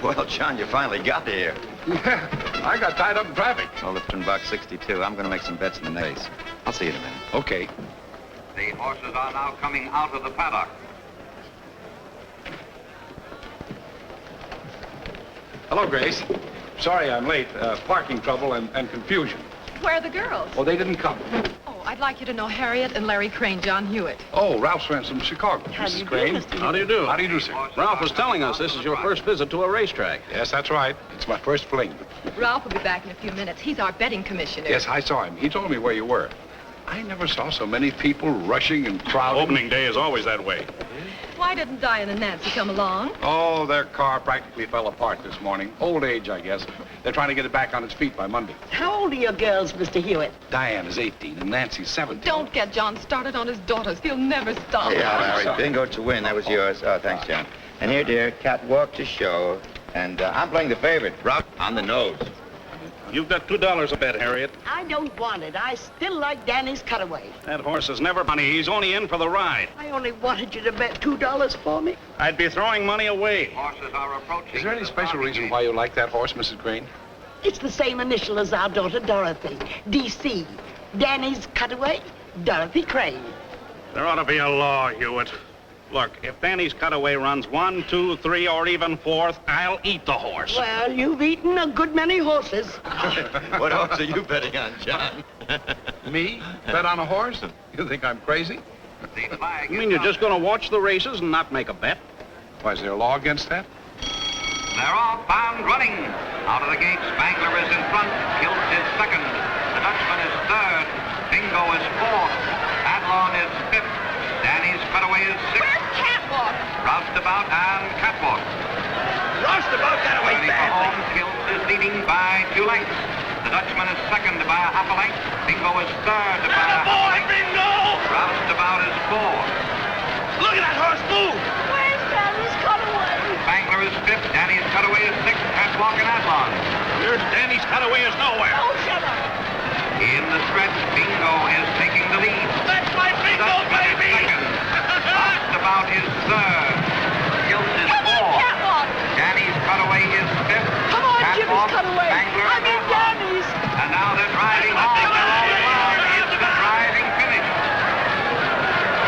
Well, John, you finally got here. Yeah, I got tied up in traffic. Well, it's been about 62. I'm going to make some bets in the race. I'll see you in a minute. Okay. The horses are now coming out of the paddock. Hello, Grace. Sorry I'm late. Parking trouble and confusion. Where are the girls? Oh, they didn't come. Oh, I'd like you to know Harriet and Larry Crane, John Hewitt. Oh, Ralph's friends from Chicago. How do Mrs. you do, Crane. Mr. How do you do? How do you do, sir? Ralph was telling us this is your first visit to a racetrack. Yes, that's right. It's my first fling. Ralph will be back in a few minutes. He's our betting commissioner. Yes, I saw him. He told me where you were. I never saw so many people rushing and crowding. Opening day is always that way. Why didn't Diane and Nancy come along? Oh, their car practically fell apart this morning. Old age, I guess. They're trying to get it back on its feet by Monday. How old are your girls, Mr. Hewitt? Diane is 18 and Nancy's 17. Don't get John started on his daughters. He'll never stop. Yeah, Larry, bingo to win. That was yours. Oh, thanks, John. And here, dear, catwalk to show. And I'm playing the favorite, Rock on the nose. You've got $2 a bet, Harriet. I don't want it. I still like Danny's cutaway. That horse is never money. He's only in for the ride. I only wanted you to bet $2 for me. I'd be throwing money away. Horses are approaching. Is there any special reason why you like that horse, Mrs. Crane? It's the same initial as our daughter Dorothy. D.C. Danny's cutaway, Dorothy Crane. There ought to be a law, Hewitt. Look, if Danny's cutaway runs 1, 2, 3, or even 4th, I'll eat the horse. Well, you've eaten a good many horses. What horse are you betting on, John? Me? Bet on a horse? You think I'm crazy? The flag You mean you're just going to watch the races and not make a bet? Why, is there a law against that? They're all found running. Out of the gate, Spangler is in front. Kilt is second. The Dutchman is third. Bingo is fourth. Adlon is fifth. Danny's cutaway is sixth. Where's Catwalk? Roustabout and Catwalk. Roustabout got away Ready for home. Kilt is leading by 2 lengths. The Dutchman is second by a half a length. Bingo is third by a half a length. Bingo! Roustabout is fourth. Look at that horse move! Where's Danny's cutaway? Spangler is fifth. Danny's cutaway is sixth. Catwalk and Adlon. Here's Danny's cutaway is nowhere. Oh, shut up. In the stretch, Bingo is taking the lead. That's my bingo, Dutchman is baby! second. Roustabout is third. Kilt is Come on, fourth. Catwalk! Danny's cutaway is fifth. Come on, Catwalk, Jimmy's cutaway. Spangler, I and mean Adlon. Danny's. And now they're driving home. They're all along. It's the driving finish.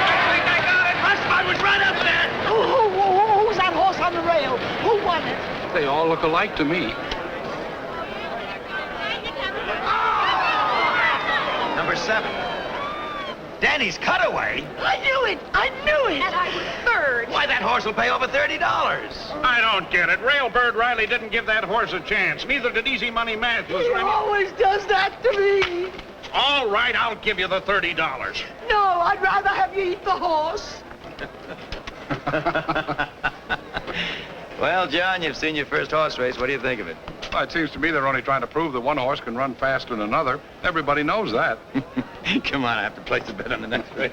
I think I got it. I was right up there. Who's that horse on the rail? Who won it? They all look alike to me. Number 7. Danny's cutaway? I knew it. I knew it. And I was third. Why, that horse will pay over $30. I don't get it. Railbird Riley didn't give that horse a chance. Neither did Easy Money Matthews. He always does that to me. All right, I'll give you the $30. No, I'd rather have you eat the horse. Well, John, you've seen your first horse race. What do you think of it? Well, it seems to me they're only trying to prove that one horse can run faster than another. Everybody knows that. Come on, I have to place a bet on the next race.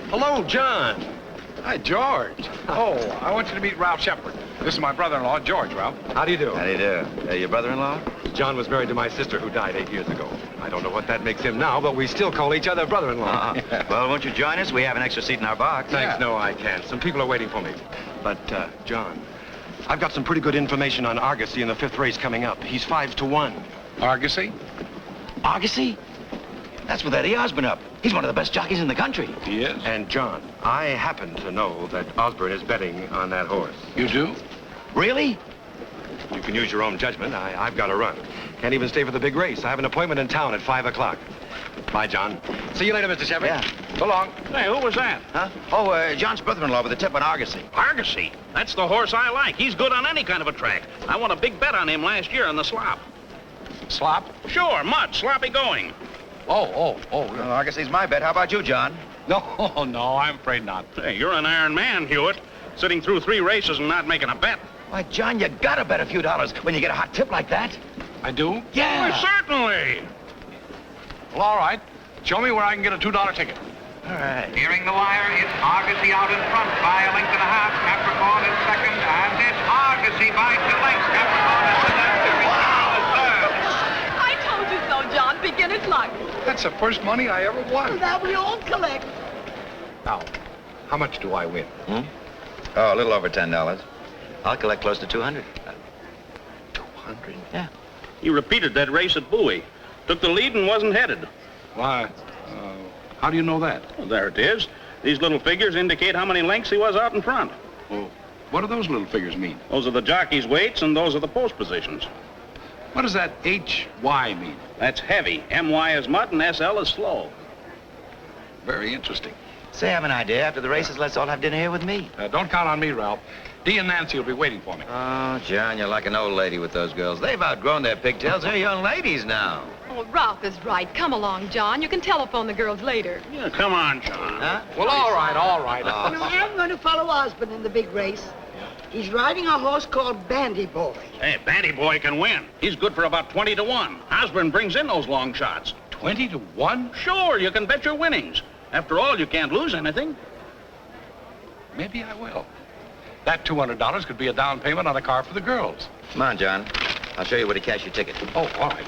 Hello, John. Hi, George. Oh, I want you to meet Ralph Shepard. This is my brother-in-law, George, Ralph. How do you do? How do you do? Your brother-in-law? John was married to my sister who died 8 years ago. I don't know what that makes him now, but we still call each other brother-in-law. Well, won't you join us? We have an extra seat in our box. Thanks, no, I can't. Some people are waiting for me. But, John, I've got some pretty good information on Argosy in the 5th race coming up. He's 5-1. Argosy? Argosy? That's with Eddie Osborne up. He's one of the best jockeys in the country. He is. And, John, I happen to know that Osborne is betting on that horse. You do? Really? You can use your own judgment. I've got to run. Can't even stay for the big race. I have an appointment in town at 5 o'clock. Bye, John. See you later, Mr. Shepard. Yeah. So long. Hey, who was that? Huh? Oh, John's brother-in-law with a tip on Argosy. Argosy. That's the horse I like. He's good on any kind of a track. I won a big bet on him last year on the slop. Slop? Sure, mud, sloppy going. Oh. Well, Argosy's my bet. How about you, John? No, no, I'm afraid not. Hey, you're an iron man, Hewitt. Sitting through 3 races and not making a bet. Why, John, you gotta bet a few dollars when you get a hot tip like that. I do? Yeah. Well, certainly. Well, all right. Show me where I can get a $2 ticket. All right. Nearing the wire, it's Argosy out in front by a length and a half. Capricorn is second, and it's Argosy by 2 lengths. Capricorn is the next. I told you so, John. Beginner's luck. That's the first money I ever won. That we all collect. Now, how much do I win? Oh, a little over $10. I'll collect close to 200. 200? Yeah. He repeated that race at Bowie. Took the lead and wasn't headed. Why? How do you know that? Well, there it is. These little figures indicate how many lengths he was out in front. Well, what do those little figures mean? Those are the jockey's weights and those are the post positions. What does that HY mean? That's heavy. MY is mud and SL is slow. Very interesting. Say, I have an idea. After the races, let's all have dinner here with me. Don't count on me, Ralph. Dee and Nancy will be waiting for me. Oh, John, you're like an old lady with those girls. They've outgrown their pigtails. They're young ladies now. Oh, Ralph is right. Come along, John. You can telephone the girls later. Yeah, come on, John. Huh? Well, all right. Oh. No, I'm going to follow Osborne in the big race. He's riding a horse called Bandy Boy. Hey, Bandy Boy can win. He's good for about 20-1. Osborne brings in those long shots. 20-1? Sure, you can bet your winnings. After all, you can't lose anything. Maybe I will. That $200 could be a down payment on a car for the girls. Come on, John. I'll show you where to cash your ticket. Oh, all right.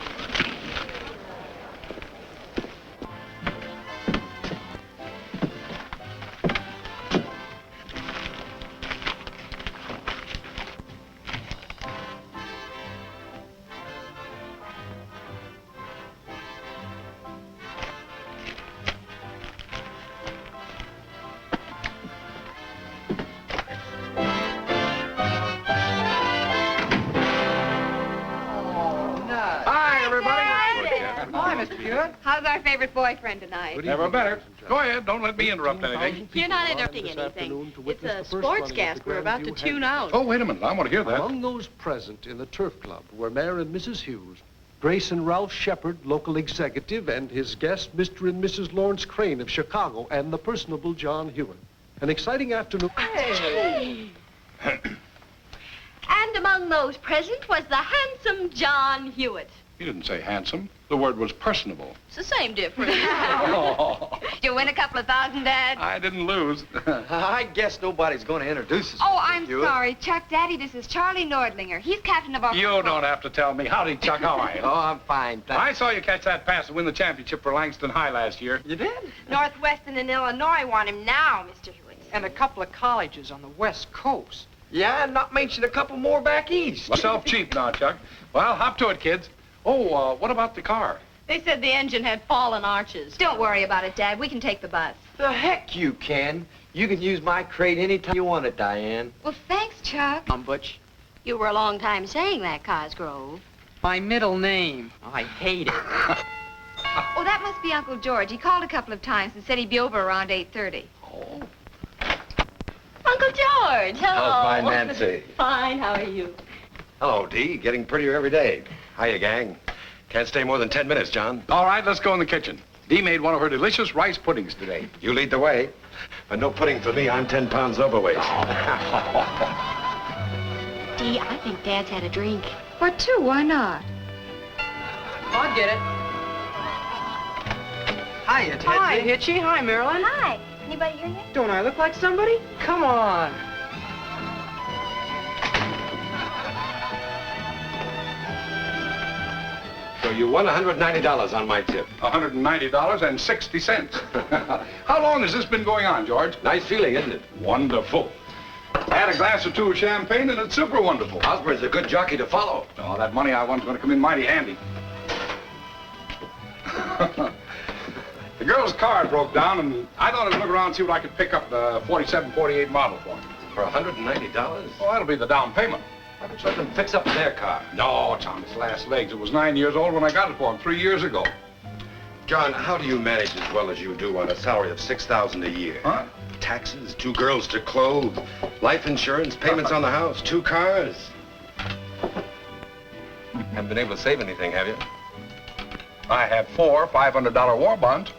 How's our favorite boyfriend tonight? Never better. Go ahead. Don't let me interrupt anything. You're not interrupting anything. It's a sportscast we're about to tune out. Oh, wait a minute. I want to hear that. Among those present in the Turf Club were Mayor and Mrs. Hughes, Grace and Ralph Shepard, local executive, and his guests, Mr. and Mrs. Lawrence Crane of Chicago, and the personable John Hewitt. An exciting afternoon. Hey. And among those present was the handsome John Hewitt. You didn't say handsome. The word was personable. It's the same difference. Did you win a couple of thousand, Dad? I didn't lose. I guess nobody's going to introduce us. Oh, I'm sorry. Chuck, Daddy, this is Charlie Nordlinger. He's captain of our... You don't have to tell me. Howdy, Chuck. How are you? Oh, I'm fine, thanks. I saw you catch that pass and win the championship for Langston High last year. You did? Northwestern and Illinois want him now, Mr. Hewitt. And a couple of colleges on the West Coast. Yeah, and not mention a couple more back east. Myself cheap now, Chuck. Well, hop to it, kids. Oh, what about the car? They said the engine had fallen arches. Don't worry about it, Dad. We can take the bus. The heck you can. You can use my crate anytime you want it, Diane. Well, thanks, Chuck. Butch. You were a long time saying that, Cosgrove. My middle name. Oh, I hate it. Oh, that must be Uncle George. He called a couple of times and said he'd be over around 8:30. Oh. Uncle George, hello. How's my Nancy? Fine, how are you? Hello, Dee. Getting prettier every day. Hiya, gang. Can't stay more than 10 minutes, John. All right, let's go in the kitchen. Dee made one of her delicious rice puddings today. You lead the way. But no pudding for me. I'm 10 pounds overweight. Dee, I think Dad's had a drink. What, two? Why not? I'll get it. Hiya, Ted. Hi, Hitchy. Hi, Marilyn. Hi. Anybody here yet? Don't I look like somebody? Come on. So you won $190 on my tip. $190.60. How long has this been going on, George? Nice feeling, isn't it? Wonderful. Add a glass or two of champagne and it's super wonderful. Osborne's a good jockey to follow. Oh, that money I won's going to come in mighty handy. The girl's car broke down, and I thought I'd look around and see what I could pick up the 47, 48 model for. For $190? Well, that'll be the down payment. Why don't you let them fix up their car? No, it's on its last legs. It was 9 years old when I got it for him 3 years ago. John, how do you manage as well as you do on a salary of $6,000 a year? Huh? Taxes, 2 girls to clothe, life insurance, payments on the house, 2 cars. Haven't been able to save anything, have you? I have 4 $500 war bonds,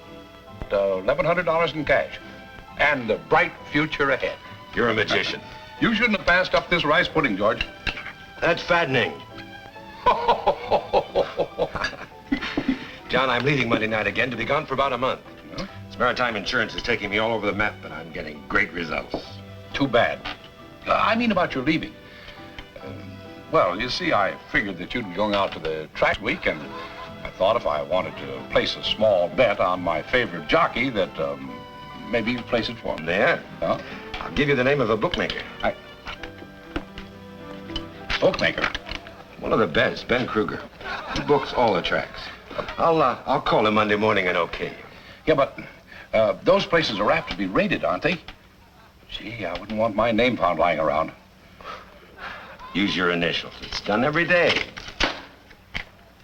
$1,100 in cash, and a bright future ahead. You're a magician. You shouldn't have passed up this rice pudding, George. That's fattening. John, I'm leaving Monday night again to be gone for about a month. Yeah? This maritime insurance is taking me all over the map, but I'm getting great results. Too bad. I mean about your leaving. Well, you see, I figured that you'd be going out to the track week, and I thought if I wanted to place a small bet on my favorite jockey that maybe you'd place it for me. There? Huh? I'll give you the name of a bookmaker. Bookmaker? One of the best, Ben Kruger. He books all the tracks. I'll call him Monday morning and okay you. Yeah, but those places are apt to be raided, aren't they? Gee, I wouldn't want my name found lying around. Use your initials. It's done every day.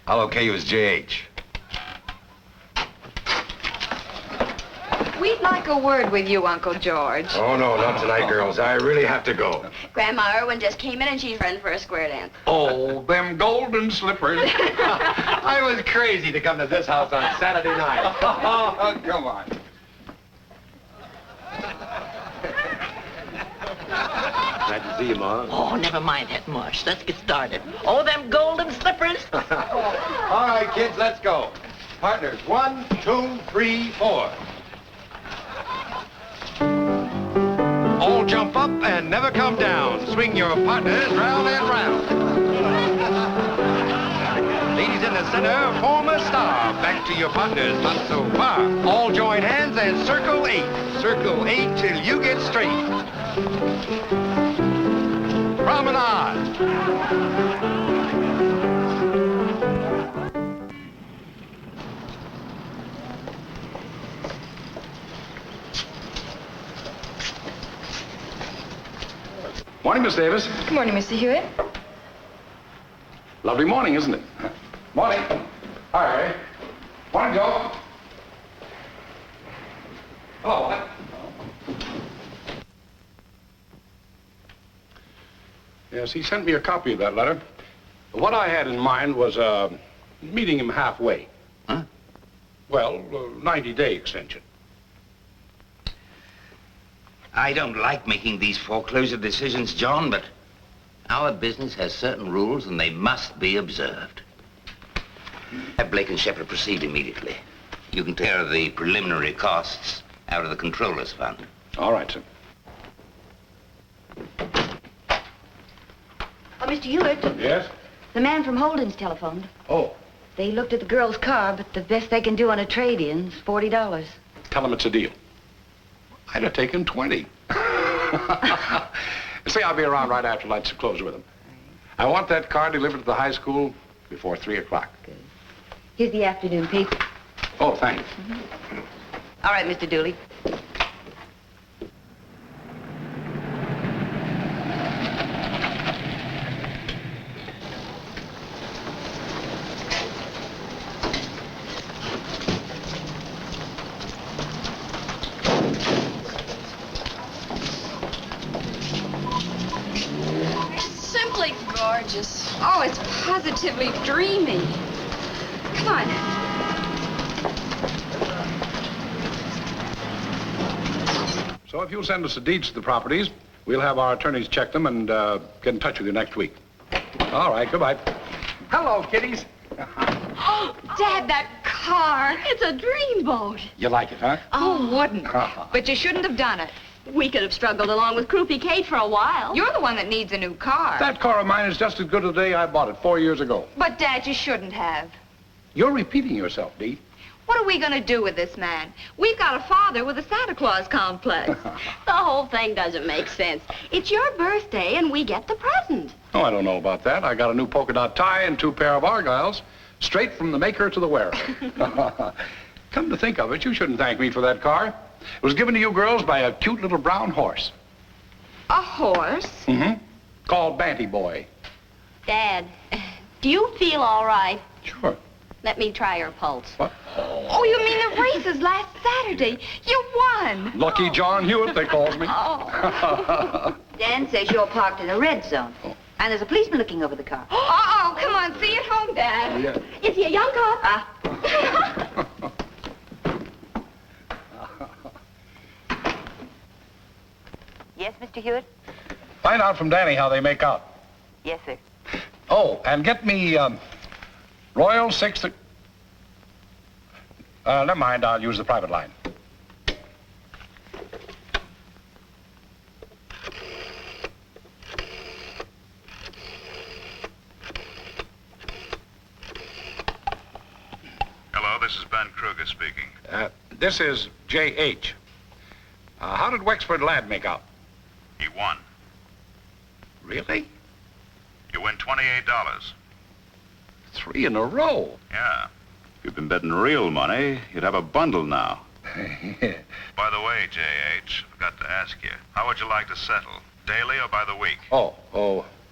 I'll okay you as JH. We'd like a word with you, Uncle George. Oh, no, not tonight, girls. I really have to go. Grandma Irwin just came in and she's ready for a square dance. Oh, them golden slippers. I was crazy to come to this house on Saturday night. Oh, come on. Glad to see you, Ma. Oh, never mind that much. Let's get started. Oh, them golden slippers. All right, kids, let's go. Partners, 1, 2, 3, 4. All jump up and never come down. Swing your partners round and round. Ladies in the center, form a star. Back to your partners, not so far. All join hands and circle 8. Circle 8 till you get straight. Promenade. Morning, Miss Davis. Good morning, Mr. Hewitt. Lovely morning, isn't it? Morning. Hi, Ray. Morning, Joe. Hello, what? Yes, he sent me a copy of that letter. What I had in mind was meeting him halfway. Huh? Well, 90-day extension. I don't like making these foreclosure decisions, John, but our business has certain rules and they must be observed. Have Blake and Shepard proceed immediately. You can take care of the preliminary costs out of the controller's fund. All right, sir. Oh, Mr. Hewitt, Yes? the man from Holden's telephoned. Oh, They looked at the girl's car, but the best they can do on a trade-in is $40. tell him it's a deal. I'd have taken 20. Say I'll be around right after lunch to close with him. I want that car delivered to the high school before 3 o'clock. Here's the afternoon paper. Oh, thanks. All right, Mr. Dooley. Simply gorgeous. Oh, it's positively dreamy. Come on. So if you'll send us the deeds to the properties, we'll have our attorneys check them and get in touch with you next week. All right, goodbye. Hello, kiddies. Oh, Dad, that car. It's a dreamboat. You like it, huh? Oh, wouldn't. But you shouldn't have done it. We could have struggled along with Croupy Kate for a while. You're the one that needs a new car. That car of mine is just as good as the day I bought it 4 years ago. But, Dad, you shouldn't have. You're repeating yourself, Dee. What are we going to do with this man? We've got a father with a Santa Claus complex. The whole thing doesn't make sense. It's your birthday, and we get the present. Oh, I don't know about that. I got a new polka dot tie and 2 pair of Argyles, straight from the maker to the wearer. Come to think of it, you shouldn't thank me for that car. It was given to you girls by a cute little brown horse. A horse? Mm-hmm. Called Banty Boy. Dad, do you feel all right? Sure. Let me try your pulse. What? Oh, you mean the races last Saturday? You won. Lucky John Hewitt, they calls me. Oh. Dan says you're parked in a red zone. And there's a policeman looking over the car. Uh-oh, come on, see you at home, Dad. Yeah. Is he a young cop? Yes, Mr. Hewitt? Find out from Danny how they make out. Yes, sir. Oh, and get me, Royal 6... never mind, I'll use the private line. Hello, this is Ben Kruger speaking. This is J.H. How did Wexford Lad make out? He won. Really? You win $28. 3 in a row. Yeah. If you've been betting real money, you'd have a bundle now. By the way, J.H., I forgot to ask you, how would you like to settle? Daily or by the week? Oh,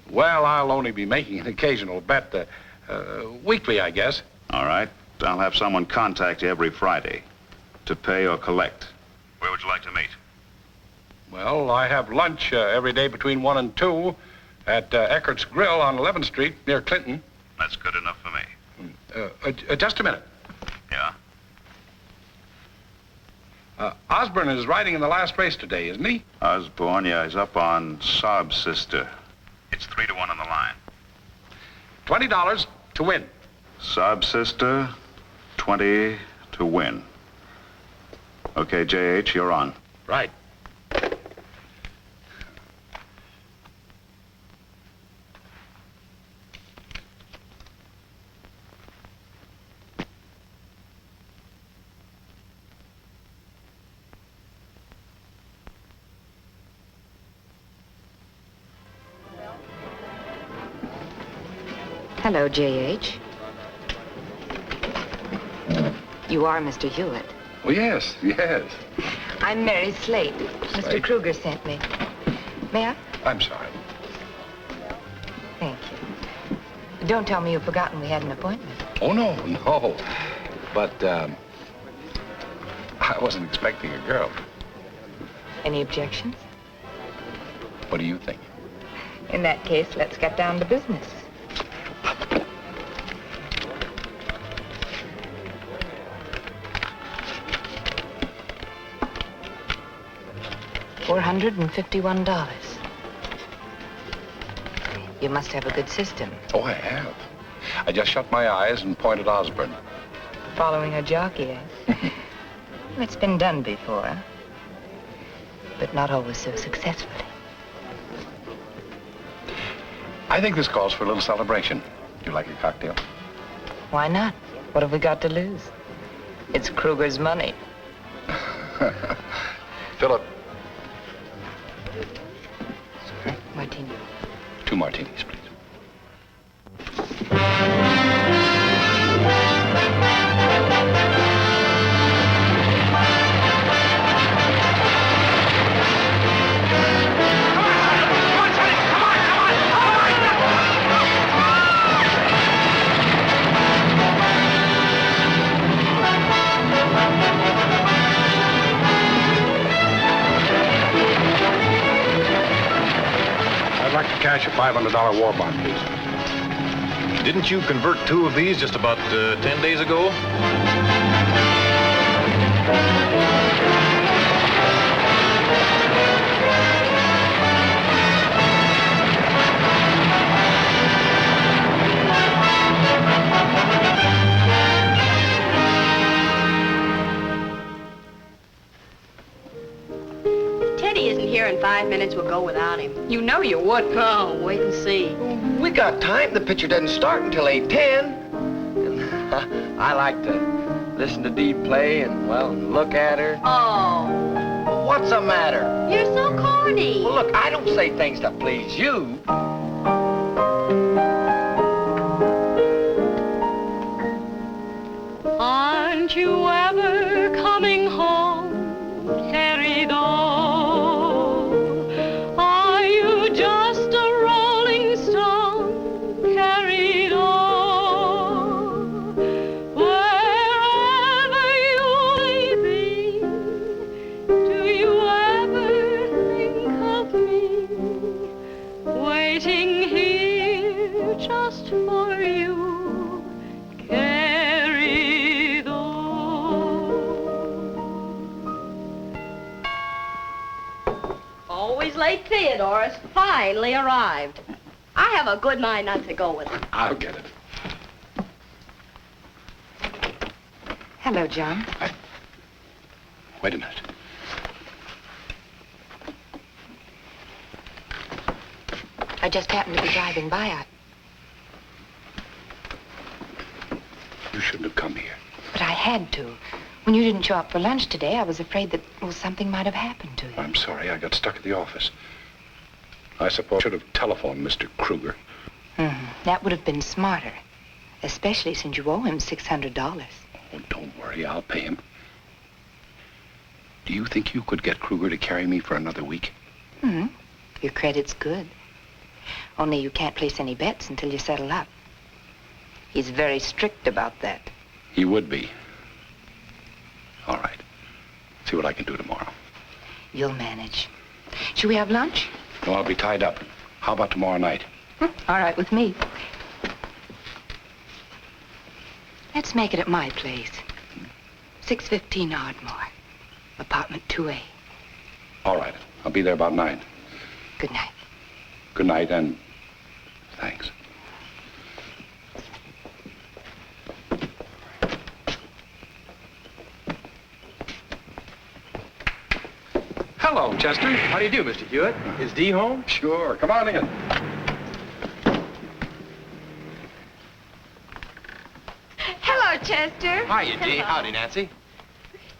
well, I'll only be making an occasional bet, weekly, I guess. All right. I'll have someone contact you every Friday to pay or collect. Where would you like to meet? Well, I have lunch every day between 1 and 2 at Eckert's Grill on 11th Street near Clinton. That's good enough for me. Just a minute. Yeah? Osborne is riding in the last race today, isn't he? Osborne, yeah, he's up on Saab's sister. It's 3-1 on the line. $20 to win. Saab's sister, 20 to win. Okay, J.H., you're on. Right. Hello, J.H. You are Mr. Hewitt. Oh, yes. I'm Mary Slate. Mr. Kruger sent me. May I? I'm sorry. Thank you. Don't tell me you've forgotten we had an appointment. Oh, no. But, I wasn't expecting a girl. Any objections? What do you think? In that case, let's get down to business. $451. You must have a good system. Oh, I have. I just shut my eyes and pointed Osborne. Following a jockey, eh? It's been done before, but not always so successfully. I think this calls for a little celebration. Do you like a cocktail? Why not? What have we got to lose? It's Kruger's money. Philip. Sorry, martini. 2 martinis, please. I'd like to cash a $500 war bond, please. Didn't you convert 2 of these just about 10 days ago? Teddy isn't here in 5 minutes. We'll go without him. You know you wouldn't. Oh, wait and see. We got time. The picture doesn't start until 8:10. I like to listen to Dee play and, well, look at her. Oh, What's the matter? you're so corny. Well, look, I don't say things to please you. Aren't you ever coming home, querido? Are you just a rolling stone, querido? Wherever you may be, do you ever think of me? Waiting here just for you, querido. Always late Theodore's finally arrived. I have a good mind not to go with him. I'll get it. Hello, John. Wait a minute. I just happened to be driving by. You shouldn't have come here. But I had to. When you didn't show up for lunch today, I was afraid that, well, something might have happened to you. I'm sorry. I got stuck at the office. I suppose I should have telephoned Mr. Kruger. That would have been smarter, especially since you owe him $600. Oh, don't worry. I'll pay him. Do you think you could get Kruger to carry me for another week? Your credit's good. Only you can't place any bets until you settle up. He's very strict about that. He would be. All right. See what I can do tomorrow. You'll manage. Should we have lunch? No, I'll be tied up. How about tomorrow night? All right with me. Let's make it at my place. 615 Ardmore, apartment 2A. All right. I'll be there about 9. Good night. Good night, and thanks. Hello, Chester. How do you do, Mr. Hewitt? Is Dee home? Sure. Come on in. Hello, Chester. Hiya, Dee. Howdy, Nancy.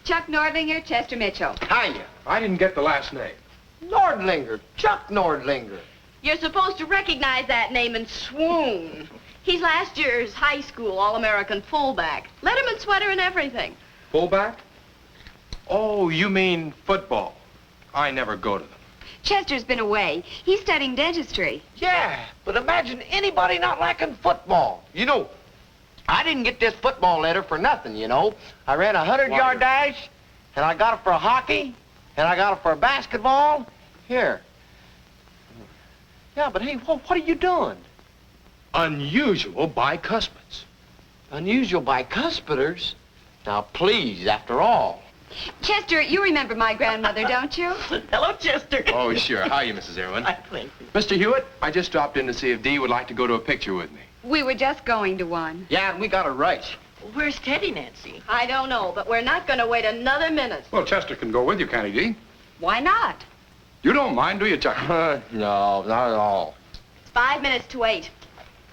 Chuck Nordlinger, Chester Mitchell. Hiya. I didn't get the last name. Nordlinger, Chuck Nordlinger. You're supposed to recognize that name and swoon. He's last year's high school All-American fullback. Letterman sweater and everything. Fullback? Oh, you mean football. I never go to them. Chester's been away. He's studying dentistry. Yeah, but imagine anybody not liking football. You know, I didn't get this football letter for nothing, you know. I ran a 100-yard dash, and I got it for hockey, and I got it for basketball. Here. Yeah, but hey, what are you doing? Unusual bicuspids. Unusual bicuspiders? Now, please, after all. Chester, you remember my grandmother, don't you? Hello, Chester. Oh, sure. How are you, Mrs. Irwin? I thank you. Mr. Hewitt, I just dropped in to see if Dee would like to go to a picture with me. We were just going to one. Yeah, and we got a rush. Where's Teddy, Nancy? I don't know, but we're not going to wait another minute. Well, Chester can go with you, can't he, Dee? Why not? You don't mind, do you, Chuck? No, not at all. It's 5 minutes to 8.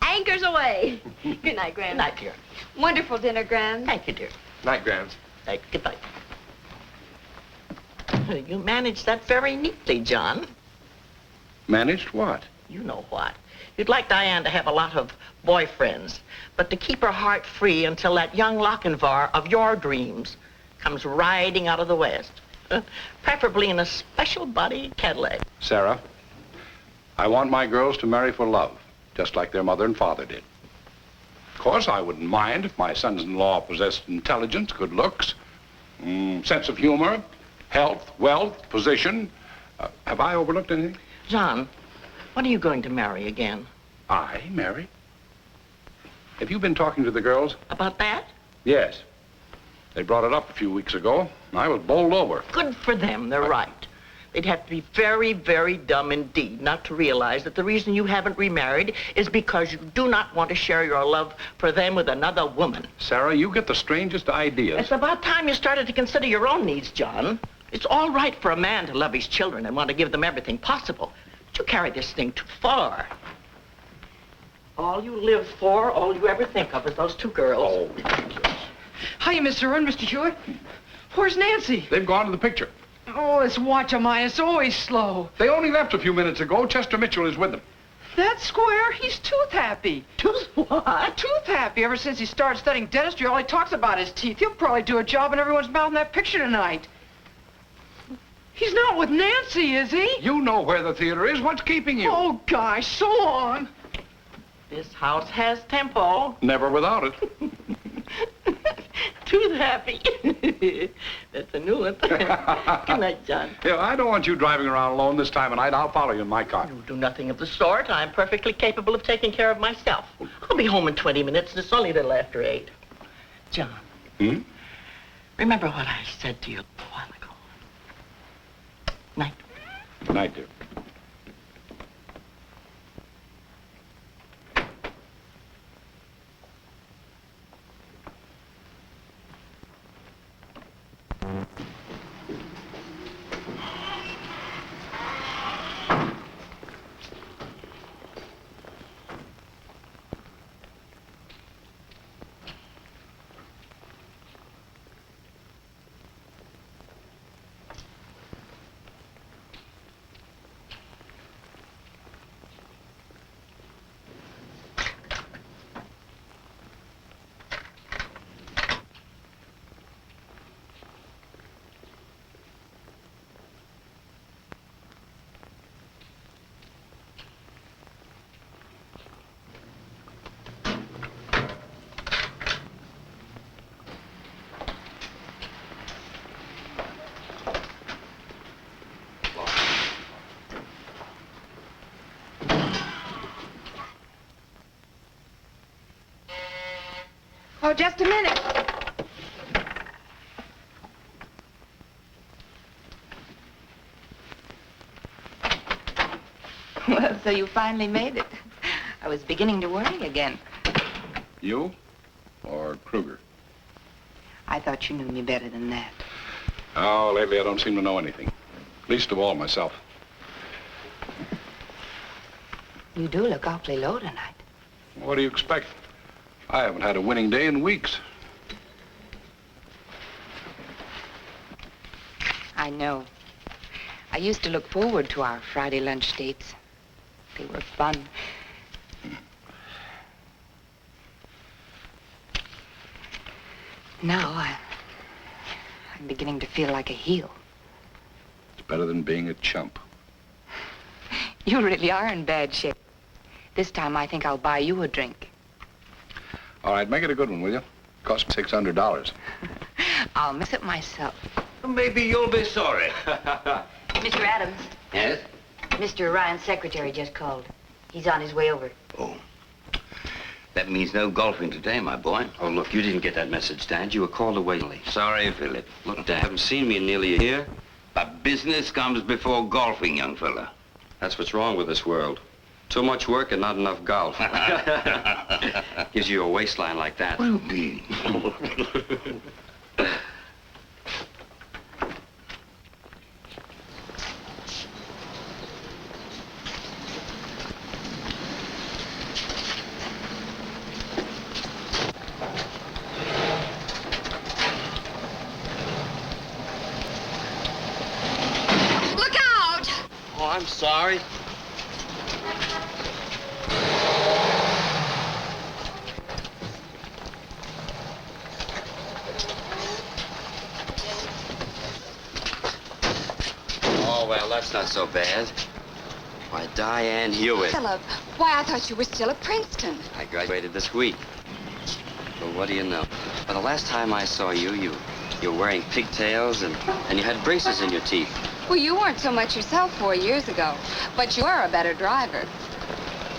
Anchors away. Good night, Gran. Good night, dear. Wonderful dinner, Gran. Thank you, dear. Night, Grams. Night. Goodbye. You managed that very neatly, John. Managed what? You know what. You'd like Diane to have a lot of boyfriends, but to keep her heart free until that young Lochinvar of your dreams comes riding out of the West. Preferably in a special body Cadillac. Sarah, I want my girls to marry for love, just like their mother and father did. Of course, I wouldn't mind if my sons-in-law possessed intelligence, good looks, sense of humor, health, wealth, position. Have I overlooked anything? John, when are you going to marry again? I marry? Have you been talking to the girls? About that? Yes. They brought it up a few weeks ago. I was bowled over. Good for them. They're right. They'd have to be very, very dumb indeed not to realize that the reason you haven't remarried is because you do not want to share your love for them with another woman. Sarah, you get the strangest ideas. It's about time you started to consider your own needs, John. It's all right for a man to love his children and want to give them everything possible. But you carry this thing too far. All you live for, all you ever think of is those two girls. Oh, ridiculous. Hiya, Mr. Earn, Mr. Hewitt. Where's Nancy? They've gone to the picture. Oh, this watch of mine is always slow. They only left a few minutes ago. Chester Mitchell is with them. That square, he's tooth happy. Tooth what? Tooth happy. Ever since he started studying dentistry, all he talks about is teeth. He'll probably do a job in everyone's mouth in that picture tonight. He's not with Nancy, is he? You know where the theater is. What's keeping you? Oh, gosh, so long. This house has tempo. Never without it. Tooth happy. That's a new one. Good night, John. Yeah, I don't want you driving around alone this time of night. I'll follow you in my car. You do nothing of the sort. I'm perfectly capable of taking care of myself. I'll be home in 20 minutes, and it's only a little after 8. John. Hmm? Remember what I said to you a while ago. Night. Good night, dear. Oh, just a minute. Well, so you finally made it. I was beginning to worry again. You or Kruger? I thought you knew me better than that. Oh, lately I don't seem to know anything. Least of all myself. You do look awfully low tonight. What do you expect? I haven't had a winning day in weeks. I know. I used to look forward to our Friday lunch dates. They were fun. Now, I'm beginning to feel like a heel. It's better than being a chump. You really are in bad shape. This time, I think I'll buy you a drink. All right, make it a good one, will you? Cost $600. I'll miss it myself. Maybe you'll be sorry. Mr. Adams. Yes? Mr. Ryan's secretary just called. He's on his way over. Oh. That means no golfing today, my boy. Oh, look, you didn't get that message, Dad. You were called away late. Sorry, Philip. Look, Dad, haven't seen me in nearly a year. But business comes before golfing, young fella. That's what's wrong with this world. Too much work and not enough golf. Gives you a waistline like that. What do you mean? Look out! Oh, I'm sorry. Oh, well, that's not so bad. Why, Diane Hewitt. Philip, why, I thought you were still at Princeton. I graduated this week. Well, what do you know? Well, the last time I saw you, you were wearing pigtails and you had braces in your teeth. Well, you weren't so much yourself 4 years ago, but you're a better driver.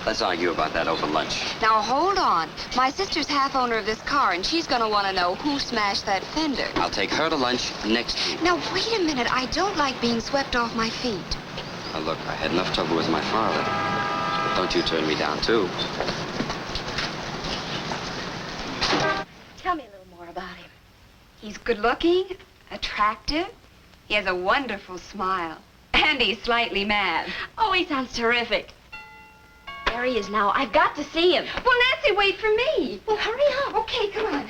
Let's argue about that over lunch. Now, hold on. My sister's half owner of this car, and she's going to want to know who smashed that fender. I'll take her to lunch next week. Now, wait a minute. I don't like being swept off my feet. Now, look, I had enough trouble with my father. But don't you turn me down, too. Tell me a little more about him. He's good-looking, attractive. He has a wonderful smile. And he's slightly mad. Oh, he sounds terrific. There he is now. I've got to see him. Well, Nancy, wait for me. Well, hurry up. Okay, come on.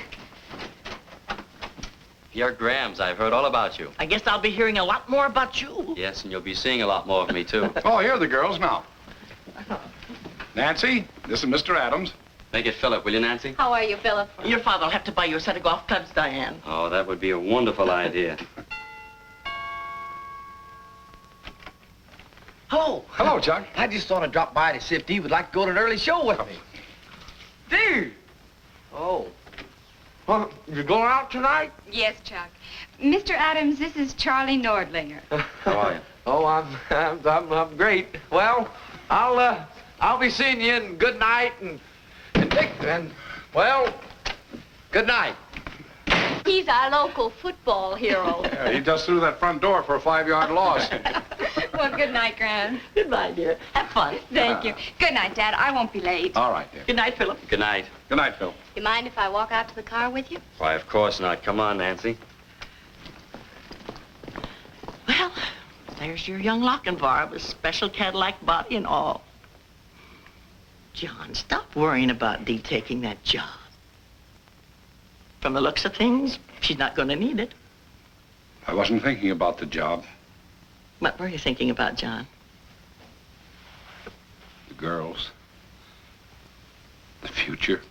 You're Grams. I've heard all about you. I guess I'll be hearing a lot more about you. Yes, and you'll be seeing a lot more of me, too. Oh, here are the girls now. Nancy, this is Mr. Adams. Make it Philip, will you, Nancy? How are you, Philip? Your father will have to buy you a set of golf clubs, Diane. Oh, that would be a wonderful idea. Hello. Hello, Chuck. I just thought I'd drop by to see if Dee would like to go to an early show with me. Dee! Oh. Well, you going out tonight? Yes, Chuck. Mr. Adams, this is Charlie Nordlinger. How are you? Oh, I'm great. Well, I'll be seeing you, and good night, and Dick, and, well, good night. He's our local football hero. Yeah, he just threw that front door for a 5-yard loss. Well, good night, Gran. Goodbye, dear. Have fun. Thank you. Good night, Dad. I won't be late. All right, dear. Good night, Philip. Good night. Good night, Phil. You mind if I walk out to the car with you? Why, of course not. Come on, Nancy. Well, there's your young Lochinvar with special Cadillac body and all. John, stop worrying about Dee taking that job. From the looks of things, she's not going to need it. I wasn't thinking about the job. What were you thinking about, John? The girls. The future.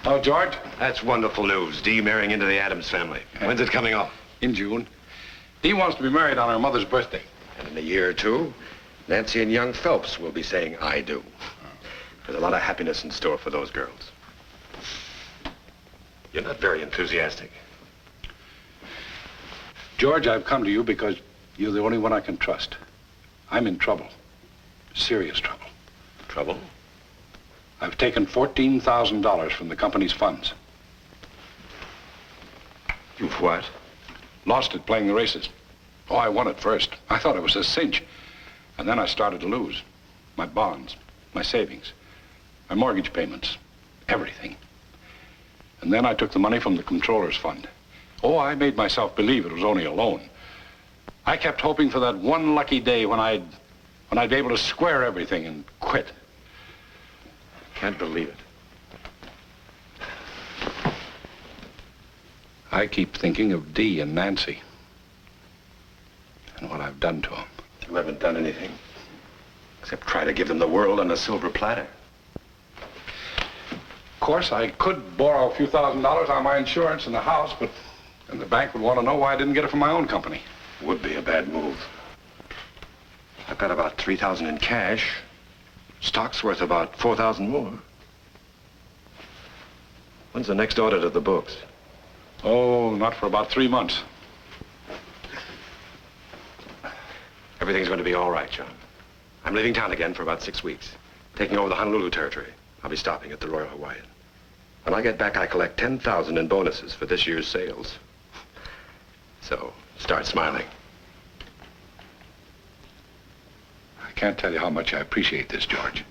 Oh, George, that's wonderful news. Dee marrying into the Adams family. When's it coming off? In June. Dee wants to be married on her mother's birthday. And in a year or two, Nancy and young Phelps will be saying, I do. There's a lot of happiness in store for those girls. You're not very enthusiastic. George, I've come to you because you're the only one I can trust. I'm in trouble. Serious trouble. Trouble? I've taken $14,000 from the company's funds. You've what? Lost it playing the races. Oh, I won it first. I thought it was a cinch. And then I started to lose. My bonds, my savings, my mortgage payments, everything. And then I took the money from the controller's fund. Oh, I made myself believe it was only a loan. I kept hoping for that one lucky day when I'd be able to square everything and quit. Can't believe it. I keep thinking of Dee and Nancy and what I've done to them. You haven't done anything except try to give them the world on a silver platter. Of course, I could borrow a few $1,000s on my insurance and the house, but then the bank would want to know why I didn't get it from my own company. Would be a bad move. I've got about $3,000 in cash. Stock's worth about $4,000 more. When's the next audit of the books? Oh, not for about 3 months. Everything's going to be all right, John. I'm leaving town again for about 6 weeks, taking over the Honolulu territory. I'll be stopping at the Royal Hawaiian. When I get back, I collect $10,000 in bonuses for this year's sales. So, start smiling. I can't tell you how much I appreciate this, George.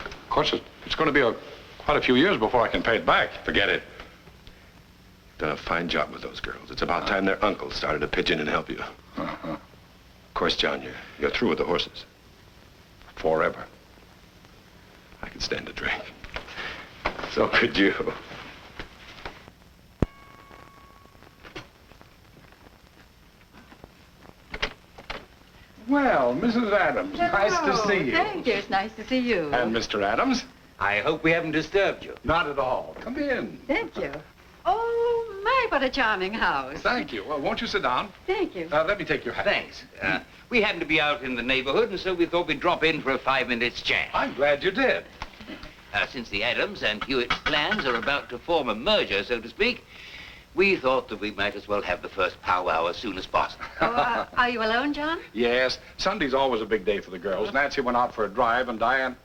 Of course, it's going to be quite a few years before I can pay it back. Forget it. Done a fine job with those girls. It's about time their uncle started to pitch in and help you. Uh-huh. Of course, John, you're through with the horses. Forever. I could stand a drink. So could you. Well, Mrs. Adams, nice to see you. Thank you. It's nice to see you. And Mr. Adams? I hope we haven't disturbed you. Not at all. Come in. Thank you. Oh, my, what a charming house. Thank you. Well, won't you sit down? Thank you. Let me take your hat. Thanks. We happen to be out in the neighborhood, and so we thought we'd drop in for a 5-minute chat. I'm glad you did. Since the Adams and Hewitt clans are about to form a merger, so to speak, we thought that we might as well have the first powwow as soon as possible. Oh, are you alone, John? Yes, Sunday's always a big day for the girls. Nancy went out for a drive, and Diane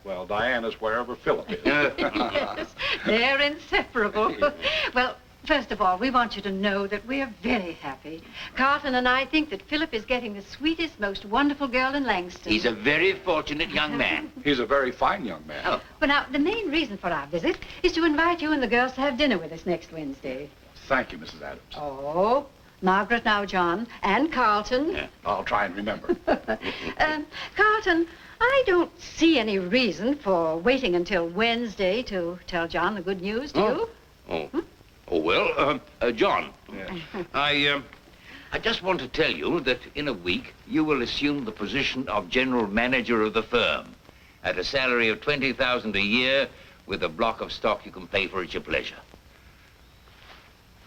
is wherever Philip is. Yes, they're inseparable. Well, first of all, we want you to know that we're very happy. Carlton and I think that Philip is getting the sweetest, most wonderful girl in Langston. He's a very fortunate young man. He's a very fine young man. Oh. Well, now, the main reason for our visit is to invite you and the girls to have dinner with us next Wednesday. Thank you, Mrs. Adams. Oh, Margaret now, John, and Carlton. Yeah, I'll try and remember. Carlton, I don't see any reason for waiting until Wednesday to tell John the good news, do you? Oh, well, John, I just want to tell you that in a week you will assume the position of general manager of the firm at a salary of $20,000 a year with a block of stock you can pay for at your pleasure.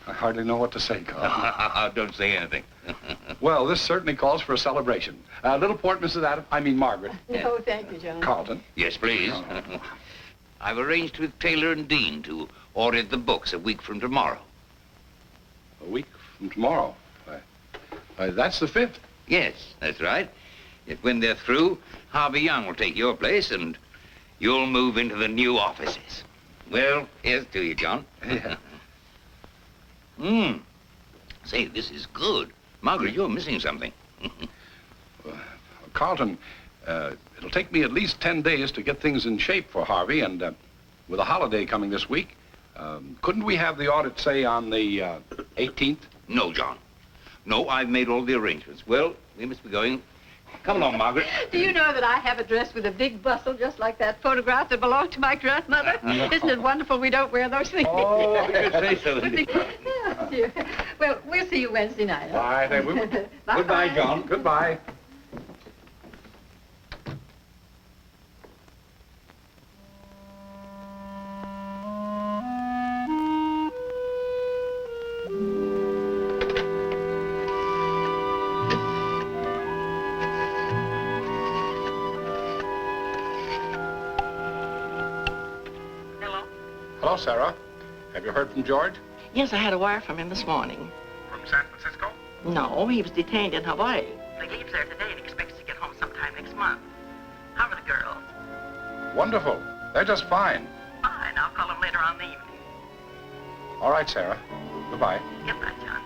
I hardly know what to say, Carl. Don't say anything. Well, this certainly calls for a celebration. Little port, Mrs. Adams. I mean, Margaret. No, thank you, John. Carlton. Yes, please. I've arranged with Taylor and Dean to audit the books a week from tomorrow. A week from tomorrow? That's the 5th. Yes, that's right. Yet when they're through, Harvey Young will take your place and you'll move into the new offices. Well, here's to you, John. Yeah. Say, this is good. Margaret, you're missing something. Carlton, it'll take me at least 10 days to get things in shape for Harvey, and with a holiday coming this week, couldn't we have the audit, say, on the 18th? No, John. No, I've made all the arrangements. Well, we must be going. Come along, Margaret. Do you know that I have a dress with a big bustle just like that photograph that belonged to my grandmother? Isn't it wonderful we don't wear those things? Oh, you say so. Oh, dear. Well, we'll see you Wednesday night. Bye. Goodbye, John. Goodbye. Hello, Sarah. Have you heard from George? Yes, I had a wire from him this morning. From San Francisco? No, he was detained in Hawaii. He leaves there today and expects to get home sometime next month. How are the girls? Wonderful. They're just fine. Fine. I'll call him later on in the evening. All right, Sarah. Goodbye. Goodbye, John.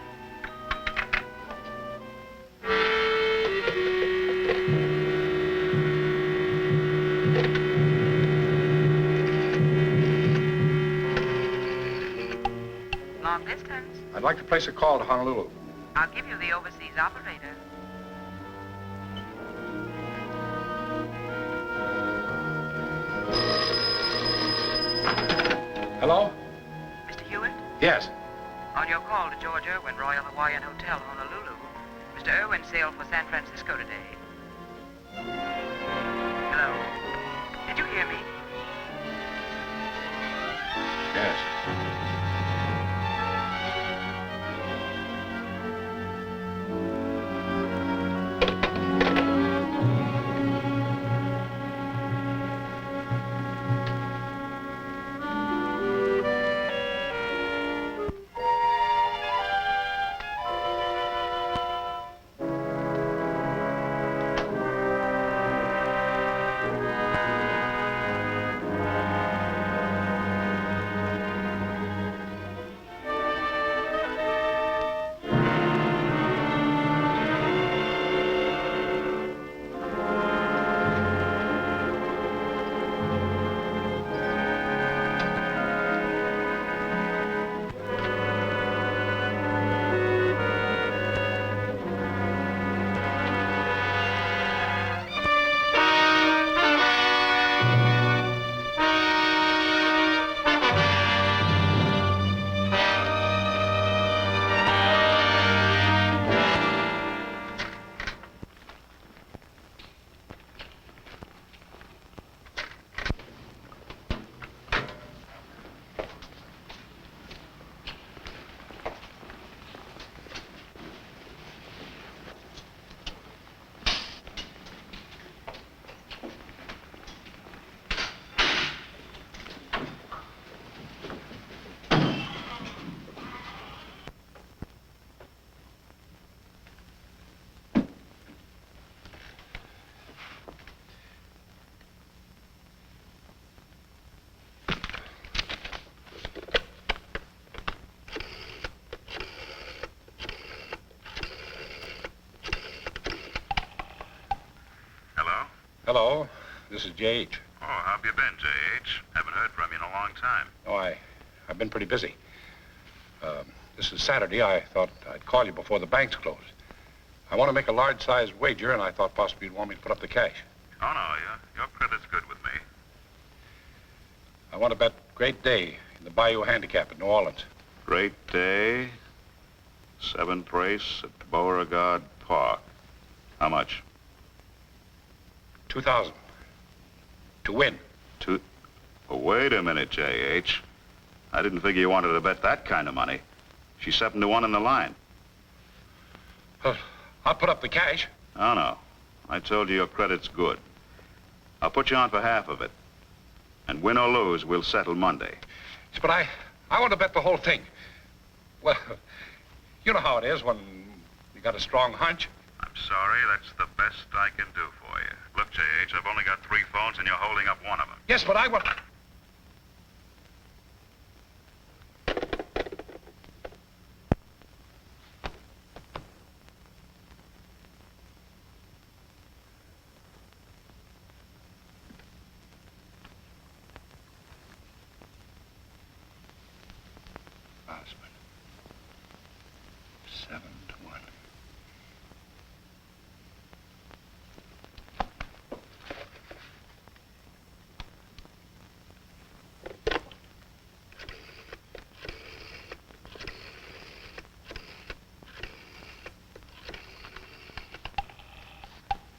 Long distance. I'd like to place a call to Honolulu. I'll give you the overseas operator. Hello? Mr. Hewitt? Yes. On your call to George Irwin, Royal Hawaiian Hotel, Honolulu. Mr. Irwin sailed for San Francisco today. Hello? Did you hear me? Yes. Hello, this is J.H. Oh, how have you been, J.H.? Haven't heard from you in a long time. Oh, I've been pretty busy. This is Saturday. I thought I'd call you before the banks close. I want to make a large-sized wager, and I thought possibly you'd want me to put up the cash. Oh, no, your credit's good with me. I want to bet Great Day in the Bayou Handicap at New Orleans. Great Day, 7th race at Beauregard Park. How much? 2,000. To win. Oh, wait a minute, J.H. I didn't figure you wanted to bet that kind of money. She's 7-1 in the line. I'll put up the cash. Oh, no. I told you your credit's good. I'll put you on for half of it. And win or lose, we'll settle Monday. Yes, but I want to bet the whole thing. Well, you know how it is when you got a strong hunch. I'm sorry, that's the best I can do for you. Look, J.H., I've only got 3 phones and you're holding up one of them. Yes, but I want... Osmond. 7-1.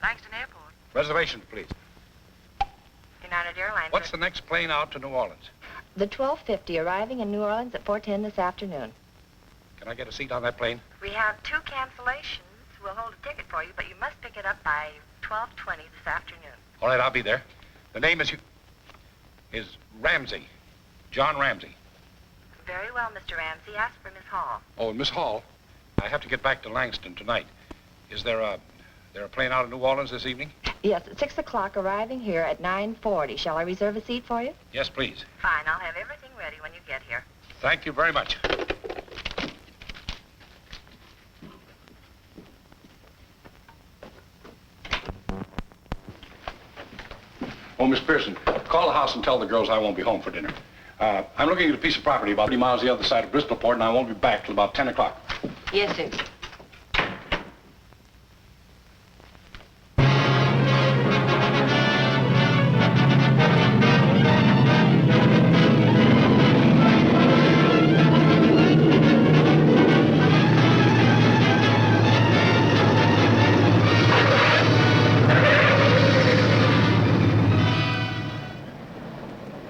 Langston Airport. Reservation, please. United Airlines. What's the next plane out to New Orleans? The 12:50 arriving in New Orleans at 4:10 this afternoon. Can I get a seat on that plane? We have 2 cancellations. We'll hold a ticket for you, but you must pick it up by 12:20 this afternoon. All right, I'll be there. The name is Ramsey. John Ramsey. Very well, Mr. Ramsey. Ask for Miss Hall. Oh, Miss Hall, I have to get back to Langston tonight. Is there a plane out of New Orleans this evening? Yes, at 6 o'clock, arriving here at 9:40. Shall I reserve a seat for you? Yes, please. Fine. I'll have everything ready when you get here. Thank you very much. Oh, Miss Pearson, call the house and tell the girls I won't be home for dinner. I'm looking at a piece of property about 30 miles the other side of Bristolport, and I won't be back till about 10 o'clock. Yes, sir.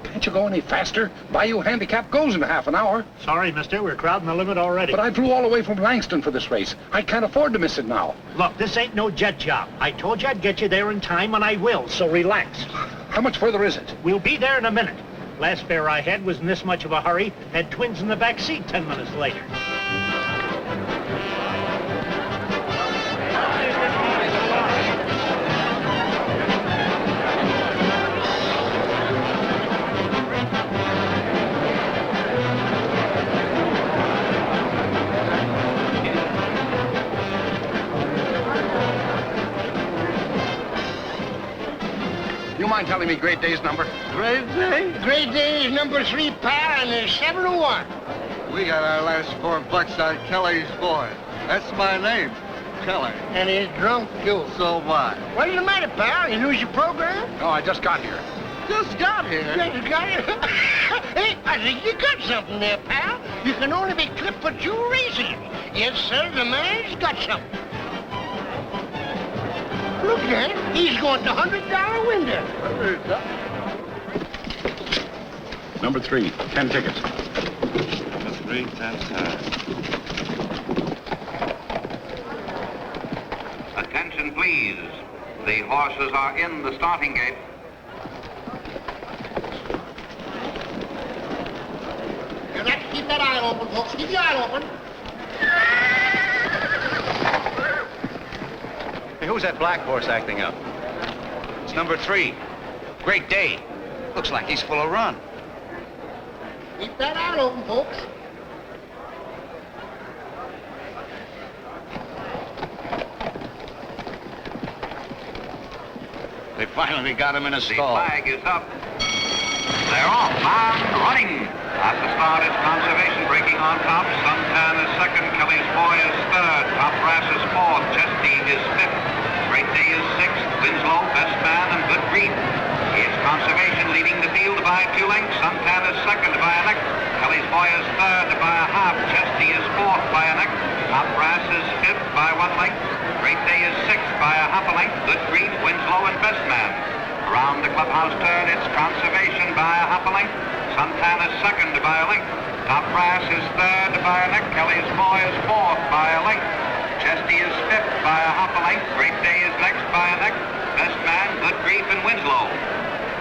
Can't you go any faster? Bayou Handicap goes in half an hour. Sorry, mister, we're crowding the limit already. But I flew all the way from Langston for this race. I can't afford to miss it now. Look, this ain't no jet job. I told you I'd get you there in time, and I will, so relax. How much further is it? We'll be there in a minute. Last fare I had was in this much of a hurry. Had twins in the back seat 10 minutes later. You mind telling me Great Day's number? Great Day? Great Day is number 3, pal, and there's 7-1. We got our last $4 on Kelly's boy. That's my name, Kelly. And he's drunk, too. So what? What's the matter, pal? You lose your program? No, I just got here. Just got here. Just got here? Hey, I think you got something there, pal. You can only be clipped for 2 races. Yes, sir, the man's got something. Look at him. He's going to $100 window. Number 3, 10 tickets. Number 3, 10 times. Attention, please. The horses are in the starting gate. You got to keep that eye open, folks. Keep your eye open. Hey, who's that black horse acting up? It's number 3. Great Day. Looks like he's full of run. Keep that eye open, folks. They finally got him in a The stall. flag is up. They're off, bound, running. At the start, it's Conservation breaking on top. Suntan is second. Kelly's Boy is third. Top Brass is fourth. Chesty is fifth. Great Day is sixth. Winslow, Best Man, and Good Grief. It's Conservation leading the field by 2 lengths. Suntan is second by a neck. Kelly's Boy is third by a half. Chesty is fourth by a neck. Top Brass is fifth by 1 length. Great Day is sixth by a half a length. Good Grief, Winslow, and Best Man. Around the clubhouse turn, it's Conservation by a half a length. Suntan is second by a length. Top Brass is third by a neck. Kelly's Boy is fourth by a length. Chesty is fifth by a half a length. Great Day is next by a neck. Best Man, Good Grief, and Winslow.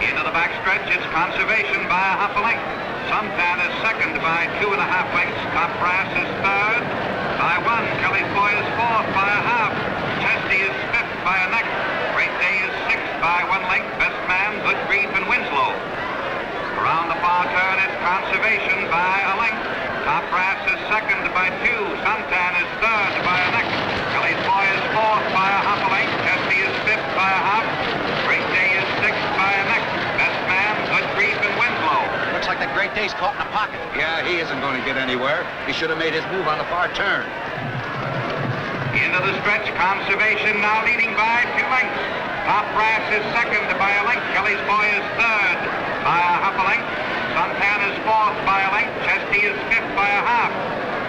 Into the backstretch, it's Conservation by a half a length. Suntan is second by 2.5 lengths. Top Brass is third by 1. Kelly's Boy is fourth by a half. Chesty is fifth by a neck. Great Day is sixth by 1 length. Best Man, Good Grief, and Winslow. Around the far turn, it's Conservation by a length. Top Brass is second by 2. Suntan is third by a neck. Kelly's Boy is fourth by a half a length. Chesty is fifth by a half. Great Day is sixth by a neck. Best Man, Good Grief, and Winslow. Looks like that Great Day's caught in a pocket. Yeah, he isn't going to get anywhere. He should have made his move on the far turn. Into the stretch, Conservation now leading by 2 lengths. Top Brass is second by a length. Kelly's Boy is third by a half a length. Suntan is fourth by a length. Chesty is fifth by a half.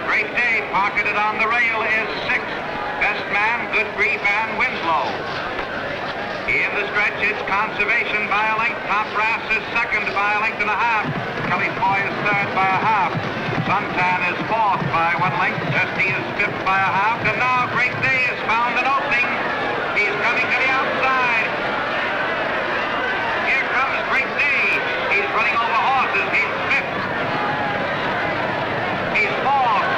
Great Day, pocketed on the rail, is sixth. Best Man, Good Grief, and Winslow. In the stretch, it's Conservation by a length. Top Brass is second by a length and a half. Kelly's Boy is third by a half. Suntan is fourth by 1 length. Chesty is fifth by a half. And now Great Day has found an opening. He's coming to the outside. Here comes Great Day. He's running over horses. He's fifth. He's fourth.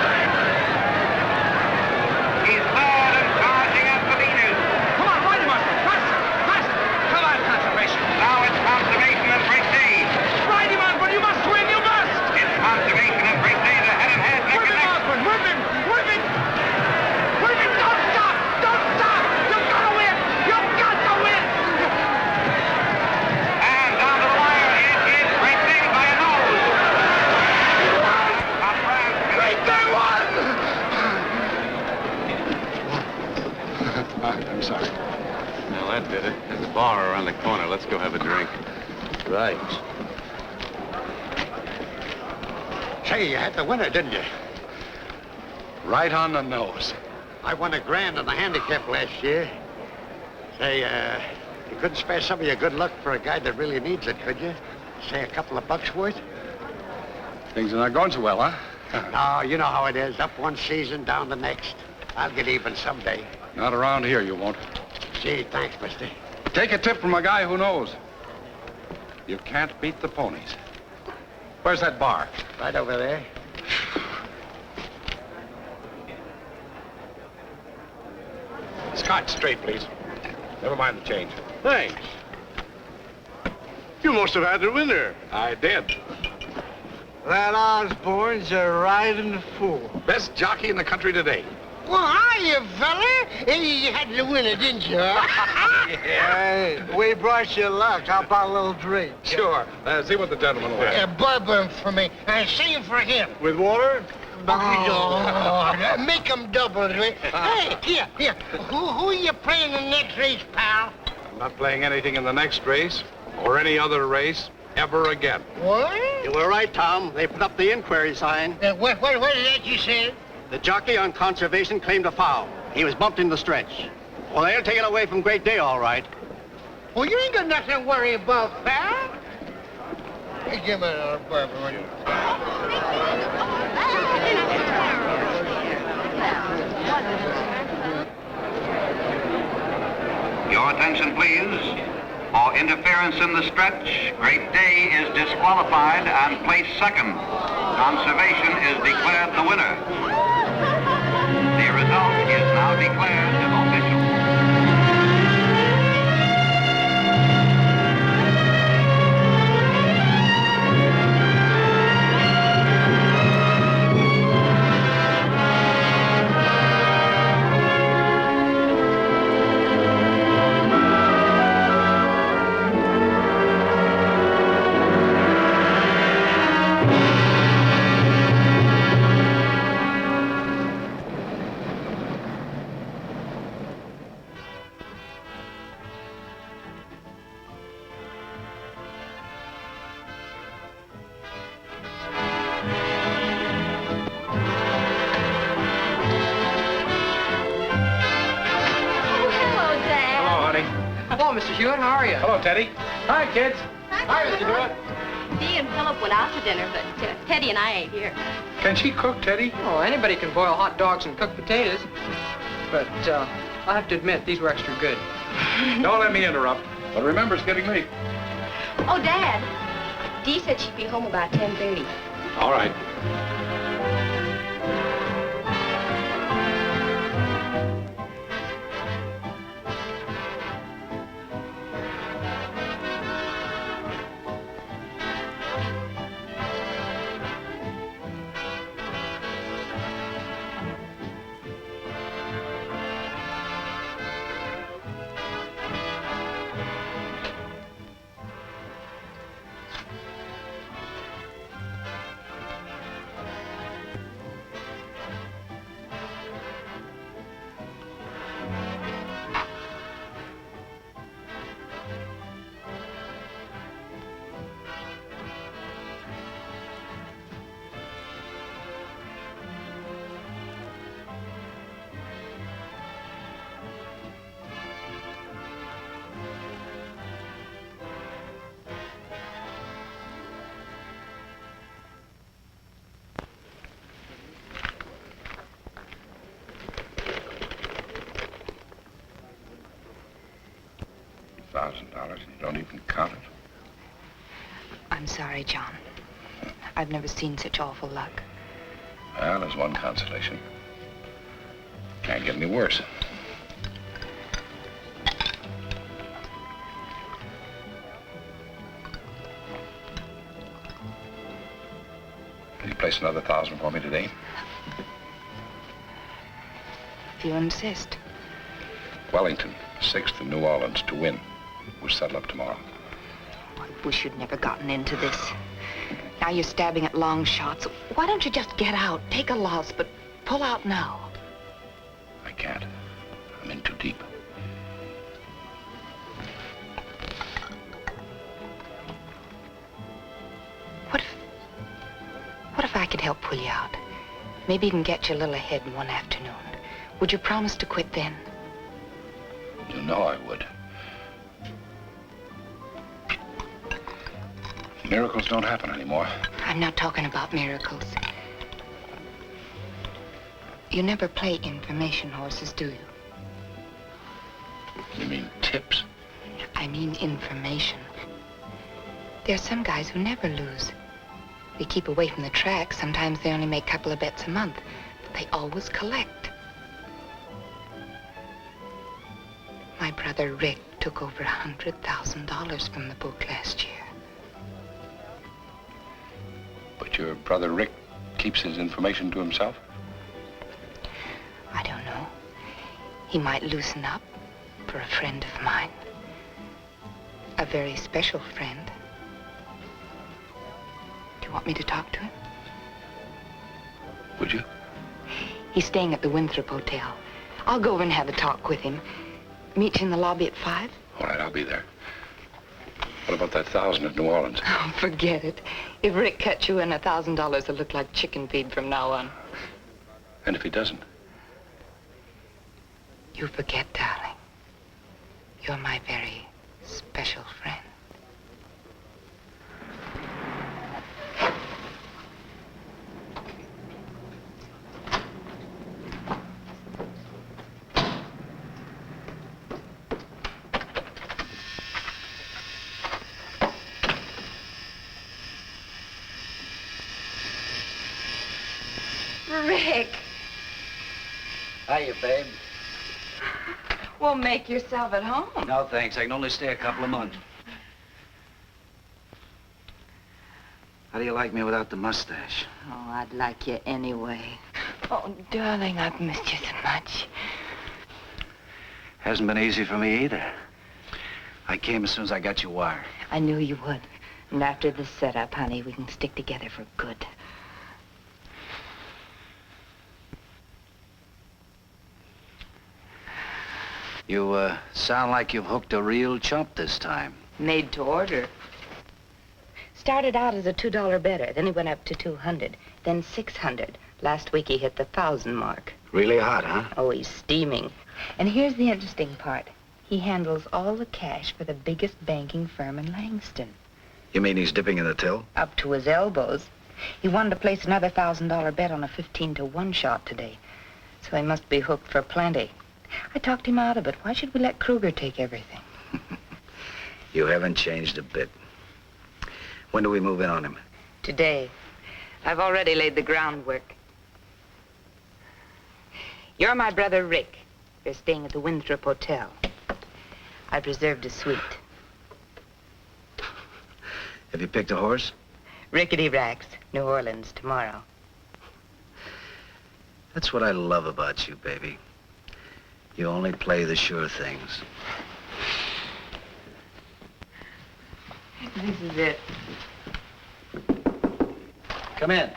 He's third and charging at the leaders. Come on, ride him on. Faster, faster. Come on, Conservation. Now it's Conservation and Great Day. Ride him on, but you must win, you must. It's Conservation and Great Day. They're head and head, neck and neck. Whip him, whip him. Whip him, don't stop, don't stop. You've got to win. You've got to win. And down to the wire, it is Great Day by a nose. Great Day won. I'm sorry. Well, that did it. There's a bar around the corner. Let's go have a drink. Right. Say, you had the winner, didn't you? Right on the nose. I won $1,000 on the handicap last year. Say, you couldn't spare some of your good luck for a guy that really needs it, could you? Say a couple of bucks worth? Things are not going so well, huh? No, you know how it is. Up one season, down the next. I'll get even someday. Not around here, you won't. Gee, thanks, mister. Take a tip from a guy who knows. You can't beat the ponies. Where's that bar? Right over there. Scotch straight, please. Never mind the change. Thanks. You must have had the winner. I did. That Osborne's a riding fool. Best jockey in the country today. Well, hiya, fella. You had the winner, didn't you? Yeah, we brought you luck. How about a little drink? Sure. See what the gentleman will have. Bourbon for me. Same for him. With water? Oh, make him double. Hey, here. Who are you playing in the next race, pal? I'm not playing anything in the next race or any other race ever again. What? You were right, Tom. They put up the inquiry sign. What is that you said? The jockey on Conservation claimed a foul. He was bumped in the stretch. Well, they'll take it away from Great Day, all right. Well, you ain't got nothing to worry about, pal. Hey, give me another bourbon, will you? Your attention, please. For interference in the stretch, Great Day is disqualified and placed second. Conservation is declared the winner. The result is now declared official. Hewitt. How are you? Hello, Teddy. Hi, kids. Hi, Mr. Hewitt. He and Philip went out to dinner, but Teddy and I ate here. Can she cook, Teddy? Oh, anybody can boil hot dogs and cook potatoes. But I have to admit, these were extra good. Don't let me interrupt. But remember, it's getting late. Oh, Dad. Dee said she'd be home about 10:30. All right. $1,000. You don't even count it. I'm sorry, John. I've never seen such awful luck. Well, there's one consolation. Can't get any worse. Will you place another 1,000 for me today? If you insist. Wellington, 6th in New Orleans to win. We'll settle up tomorrow. I wish you'd never gotten into this. Now you're stabbing at long shots. Why don't you just get out, take a loss, but pull out now? I can't. I'm in too deep. What if I could help pull you out? Maybe even get you a little ahead in one afternoon. Would you promise to quit then? You know I would. Miracles don't happen anymore. I'm not talking about miracles. You never play information horses, do you? You mean tips? I mean information. There are some guys who never lose. They keep away from the track. Sometimes they only make a couple of bets a month, but they always collect. My brother Rick took over $100,000 from the book last year. But your brother Rick keeps his information to himself? I don't know. He might loosen up for a friend of mine. A very special friend. Do you want me to talk to him? Would you? He's staying at the Winthrop Hotel. I'll go over and have a talk with him. Meet you in the lobby at 5? All right, I'll be there. What about that 1,000 at New Orleans? Oh, forget it. If Rick cuts you in, $1,000 will look like chicken feed from now on. And if he doesn't? You forget, darling. You're my very special friend. Rick. Hiya, babe. Well, make yourself at home. No, thanks. I can only stay a couple of months. How do you like me without the mustache? Oh, I'd like you anyway. Oh, darling, I've missed you so much. Hasn't been easy for me either. I came as soon as I got your wire. I knew you would. And after this setup, honey, we can stick together for good. You, sound like you've hooked a real chump this time. Made to order. Started out as a $2 bettor, then he went up to 200, then 600. Last week he hit the 1,000 mark. Really hot, huh? Oh, he's steaming. And here's the interesting part. He handles all the cash for the biggest banking firm in Langston. You mean he's dipping in the till? Up to his elbows. He wanted to place another $1,000 bet on a 15-to-1 shot today. So he must be hooked for plenty. I talked him out of it. Why should we let Kruger take everything? You haven't changed a bit. When do we move in on him? Today. I've already laid the groundwork. You're my brother Rick. You're staying at the Winthrop Hotel. I've reserved a suite. Have you picked a horse? Rickety Racks, New Orleans, tomorrow. That's what I love about you, baby. You only play the sure things. This is it. Come in.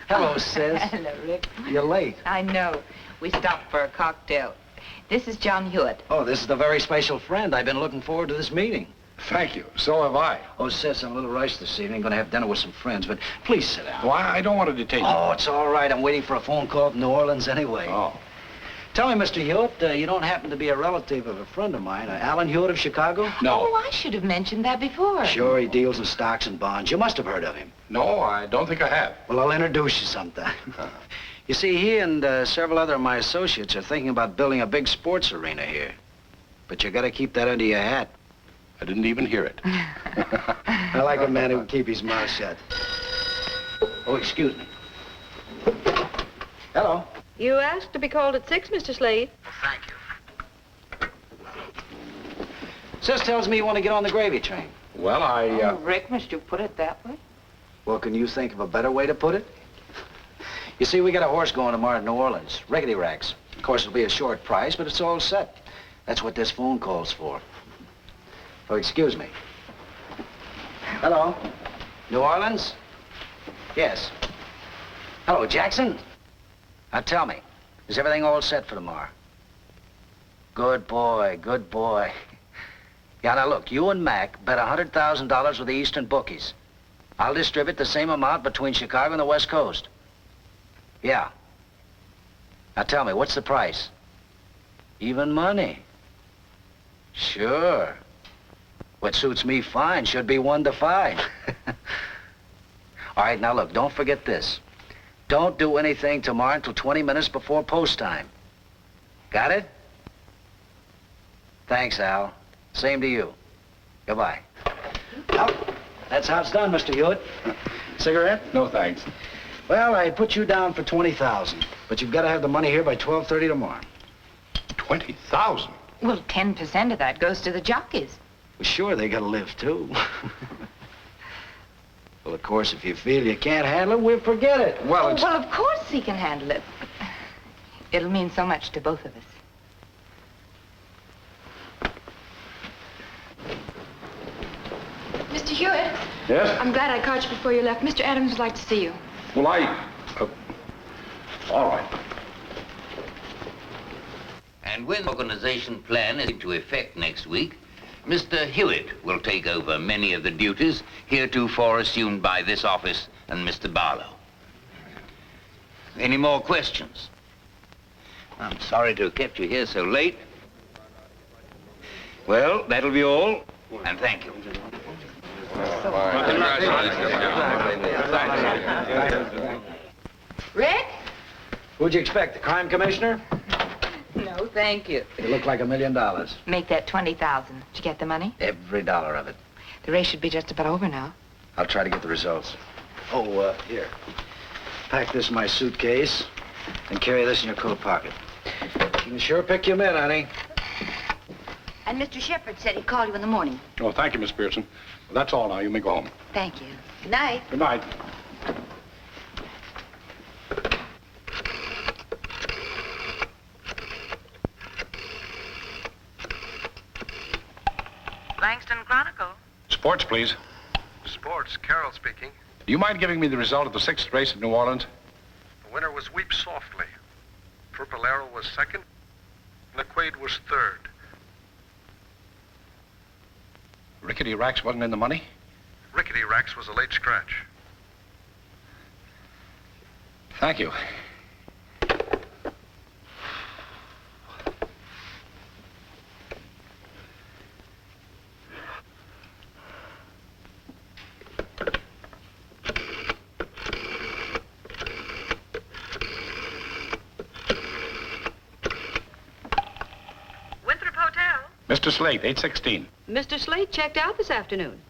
Hello, sis. Hello, Rick. You're late. I know. We stopped for a cocktail. This is John Hewitt. Oh, this is the very special friend. I've been looking forward to this meeting. Thank you. So have I. Oh, sis, I'm a little rushed this evening. Going to have dinner with some friends, but please sit down. Well, I don't want to detain you. Oh, it's all right. I'm waiting for a phone call from New Orleans anyway. Oh. Tell me, Mr. Hewitt, you don't happen to be a relative of a friend of mine, Alan Hewitt of Chicago? No. Oh, I should have mentioned that before. Sure, he deals in stocks and bonds. You must have heard of him. No, I don't think I have. Well, I'll introduce you sometime. You see, he and several other of my associates are thinking about building a big sports arena here. But you got to keep that under your hat. I didn't even hear it. I like a man who can keep his mouth shut. Oh, excuse me. Hello. You asked to be called at 6, Mr. Slate. Thank you. Sis tells me you want to get on the gravy train. Well, Oh, Rick, must you put it that way? Well, can you think of a better way to put it? You see, we got a horse going tomorrow to New Orleans, Rickety Racks. Of course, it'll be a short price, but it's all set. That's what this phone call's for. Oh, excuse me. Hello? New Orleans? Yes. Hello, Jackson? Now, tell me, is everything all set for tomorrow? Good boy, good boy. Yeah, now look, you and Mac bet $100,000 with the Eastern bookies. I'll distribute the same amount between Chicago and the West Coast. Yeah. Now tell me, what's the price? Even money. Sure. What suits me fine should be 1 to 5. All right, now look, don't forget this. Don't do anything tomorrow until 20 minutes before post time. Got it? Thanks, Al. Same to you. Goodbye. Well, that's how it's done, Mr. Hewitt. Cigarette? No, thanks. Well, I put you down for 20,000, but you've got to have the money here by 12:30 tomorrow. 20,000? Well, 10% of that goes to the jockeys. Well, sure, they got to live, too. Well, of course, if you feel you can't handle it, we'll forget it. Well, of course he can handle it. It'll mean so much to both of us. Mr. Hewitt? Yes? I'm glad I caught you before you left. Mr. Adams would like to see you. Well, all right. And when the organization plan is into effect next week, Mr. Hewitt will take over many of the duties heretofore assumed by this office and Mr. Barlow. Any more questions? I'm sorry to have kept you here so late. Well, that'll be all, and thank you. Rick? Who'd you expect, the crime commissioner? No, thank you. You look like $1 million. Make that 20,000. Did you get the money? Every dollar of it. The race should be just about over now. I'll try to get the results. Oh, here. Pack this in my suitcase and carry this in your coat pocket. You can sure pick your men, honey. And Mr. Shepherd said he'd call you in the morning. Oh, thank you, Miss Pearson. Well, that's all now. You may go home. Thank you. Good night. Good night. Langston Chronicle. Sports, please. Sports, Carroll speaking. Do you mind giving me the result of the 6th race at New Orleans? The winner was Weep Softly. Purple Arrow was second, and McQuaid was third. Rickety Racks wasn't in the money? Rickety Racks was a late scratch. Thank you. Mr. Slate, 816. Mr. Slate checked out this afternoon.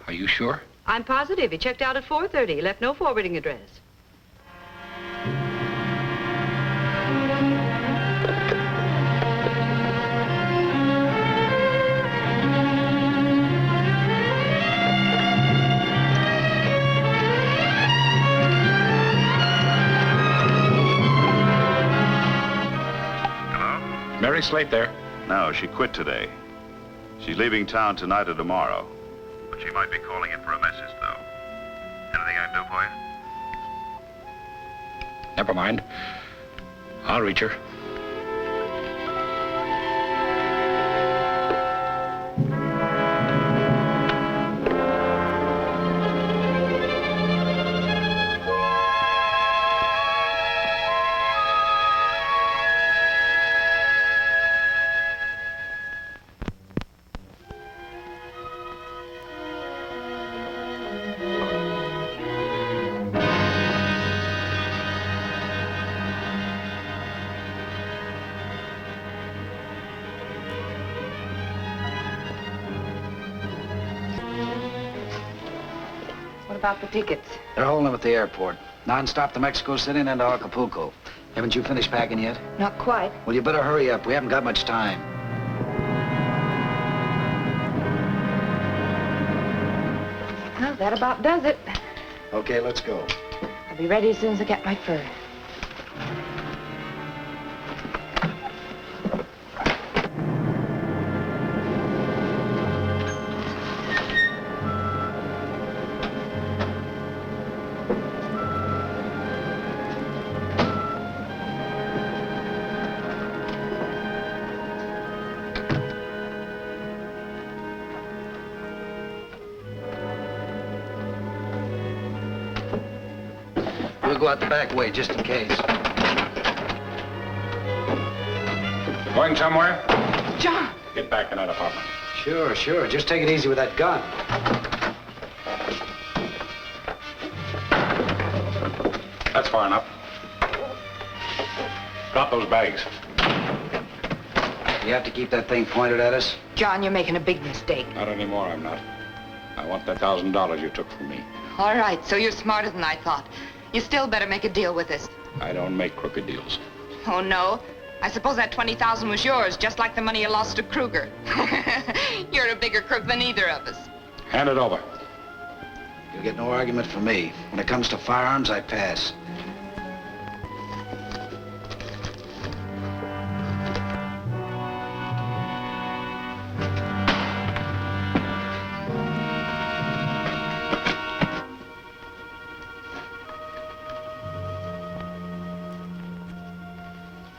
Are you sure? I'm positive. He checked out at 4:30. He left no forwarding address. Mary Slate there? No, she quit today. She's leaving town tonight or tomorrow. But she might be calling in for a message, though. Anything I can do for you? Never mind. I'll reach her. About the tickets. They're holding them at the airport. Non-stop to Mexico City and then to Acapulco. Haven't you finished packing yet? Not quite. Well, you better hurry up. We haven't got much time. Well, that about does it. Okay, let's go. I'll be ready as soon as I get my fur. We'll go out the back way, just in case. Going somewhere? John! Get back in that apartment. Sure, sure. Just take it easy with that gun. That's far enough. Drop those bags. You have to keep that thing pointed at us? John, you're making a big mistake. Not anymore, I'm not. I want that $1,000 you took from me. All right, so you're smarter than I thought. You still better make a deal with us. I don't make crooked deals. Oh, no? I suppose that $20,000 was yours, just like the money you lost to Kruger. You're a bigger crook than either of us. Hand it over. You'll get no argument from me. When it comes to firearms, I pass.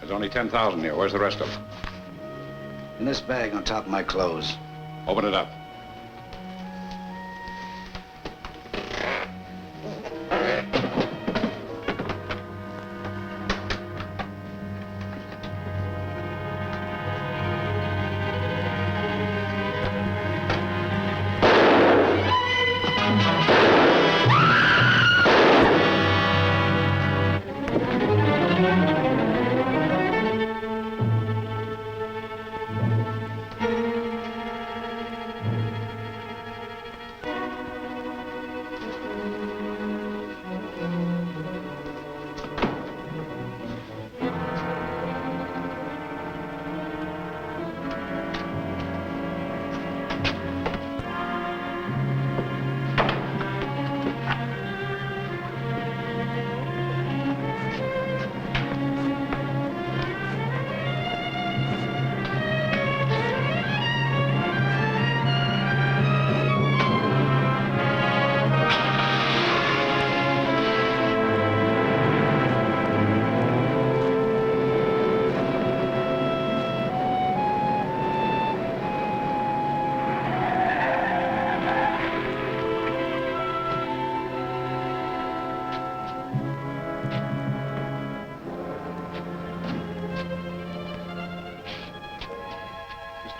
There's only 10,000 here. Where's the rest of it? In this bag on top of my clothes. Open it up.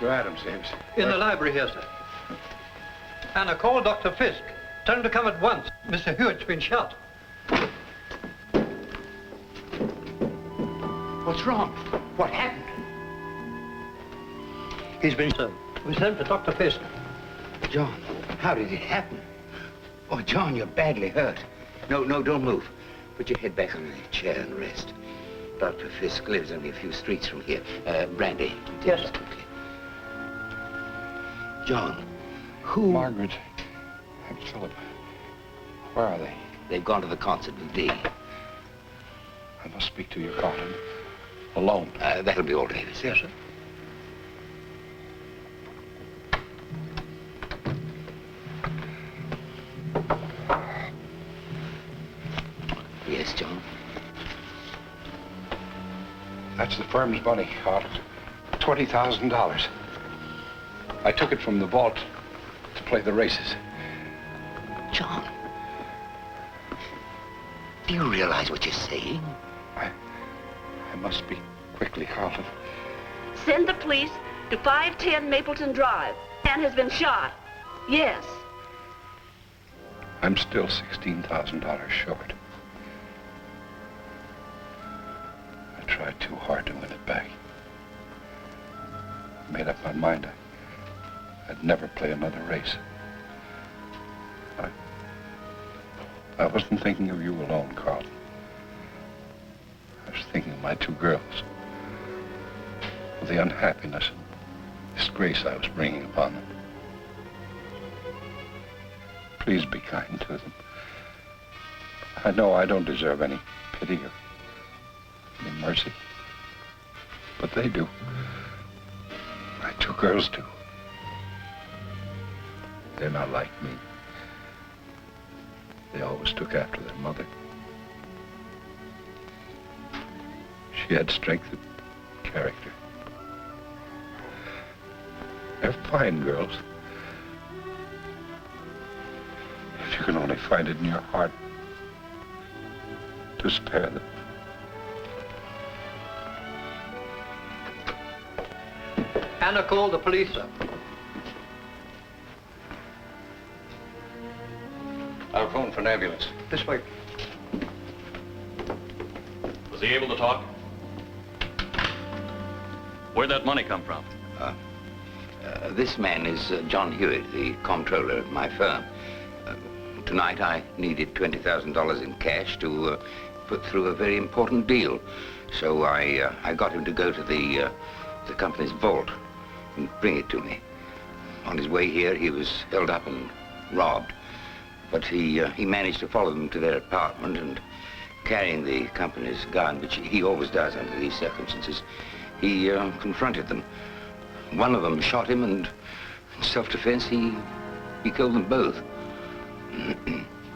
Mr. Adams, James. In the library here, sir. Anna, call Dr. Fisk. Tell him to come at once. Mr. Hewitt's been shot. What's wrong? What happened? He's been... Sir, we sent for Dr. Fisk. John, how did it happen? Oh, John, you're badly hurt. No, don't move. Put your head back on the chair and rest. Dr. Fisk lives only a few streets from here. Brandy. Yes. Okay. John, who... Margaret and Philip. Where are they? They've gone to the concert with Dee. I must speak to you, Carlton. Alone. That'll be all, Davis. Yes, sir. Yes, John. That's the firm's money, Carlton. $20,000. I took it from the vault to play the races. John, do you realize what you're saying? I must speak quickly, Carlton. Send the police to 510 Mapleton Drive. Man has been shot. Yes. I'm still $16,000 short. I tried too hard to win it back. I made up my mind I'd never play another race. I wasn't thinking of you alone, Carlton. I was thinking of my two girls. Of the unhappiness and disgrace I was bringing upon them. Please be kind to them. I know I don't deserve any pity or any mercy. But they do. My two girls do. They're not like me. They always took after their mother. She had strength and character. They're fine girls. If you can only find it in your heart to spare them. Anna called the police, sir. I'll phone for an ambulance. This way. Was he able to talk? Where'd that money come from? This man is John Hewitt, the comptroller of my firm. Tonight I needed $20,000 in cash to put through a very important deal. So I got him to go to the company's vault and bring it to me. On his way here, he was held up and robbed. But he managed to follow them to their apartment and carrying the company's gun, which he always does under these circumstances, he confronted them. One of them shot him, and in self-defense, he killed them both.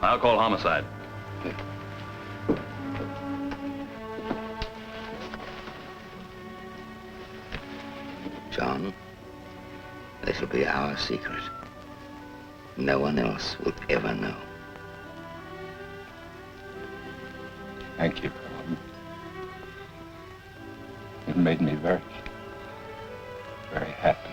I'll call homicide. John, this'll be our secret. No one else will ever know. Thank you, Carlton. It made me very, very happy.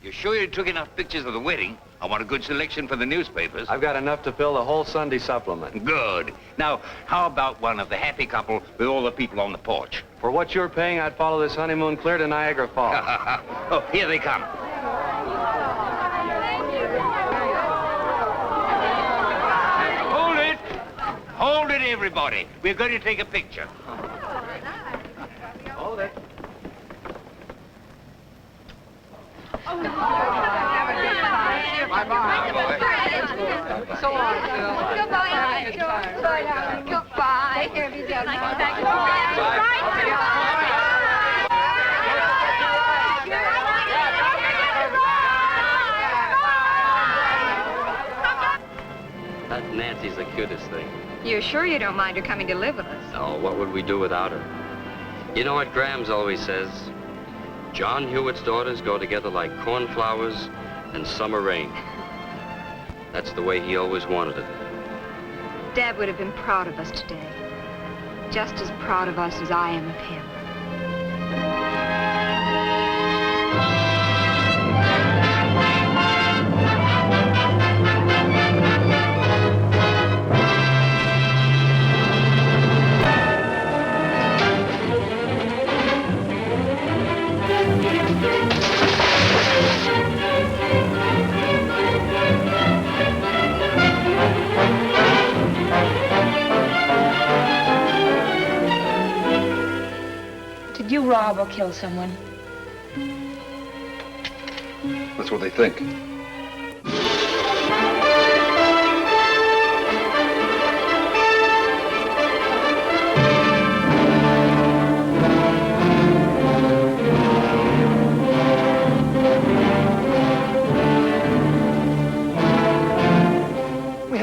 You sure you took enough pictures of the wedding? I want a good selection for the newspapers. I've got enough to fill the whole Sunday supplement. Good. Now, how about one of the happy couple with all the people on the porch? For what you're paying, I'd follow this honeymoon clear to Niagara Falls. Oh, here they come. Hold it. Hold it, everybody. We're going to take a picture. Hold it. Bye-bye. So long, Phil. Goodbye. Goodbye. Goodbye. Take care of yourself. That Nancy's the cutest thing. You're sure you don't mind her coming to live with us? Oh, what would we do without her? You know what Grams always says? John Hewitt's daughters go together like cornflowers and summer rain. That's the way he always wanted it. Dad would have been proud of us today. Just as proud of us as I am of him. rob or kill someone. That's what they think.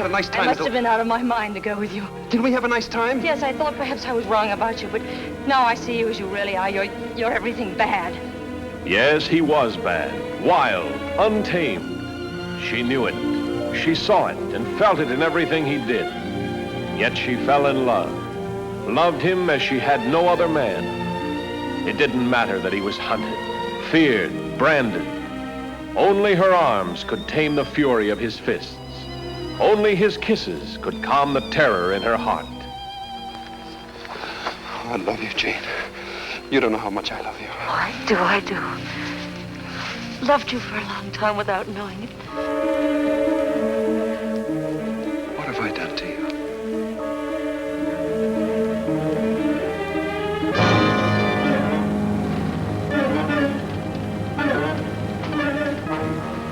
Nice time. I must have been out of my mind to go with you. Didn't we have a nice time? Yes, I thought perhaps I was wrong about you, but now I see you as you really are. You're everything bad. Yes, he was bad. Wild, untamed. She knew it. She saw it and felt it in everything he did. Yet she fell in love. Loved him as she had no other man. It didn't matter that he was hunted, feared, branded. Only her arms could tame the fury of his fists. Only his kisses could calm the terror in her heart. Oh, I love you, Jane. You don't know how much I love you. Oh, I do. Loved you for a long time without knowing it. What have I done to you?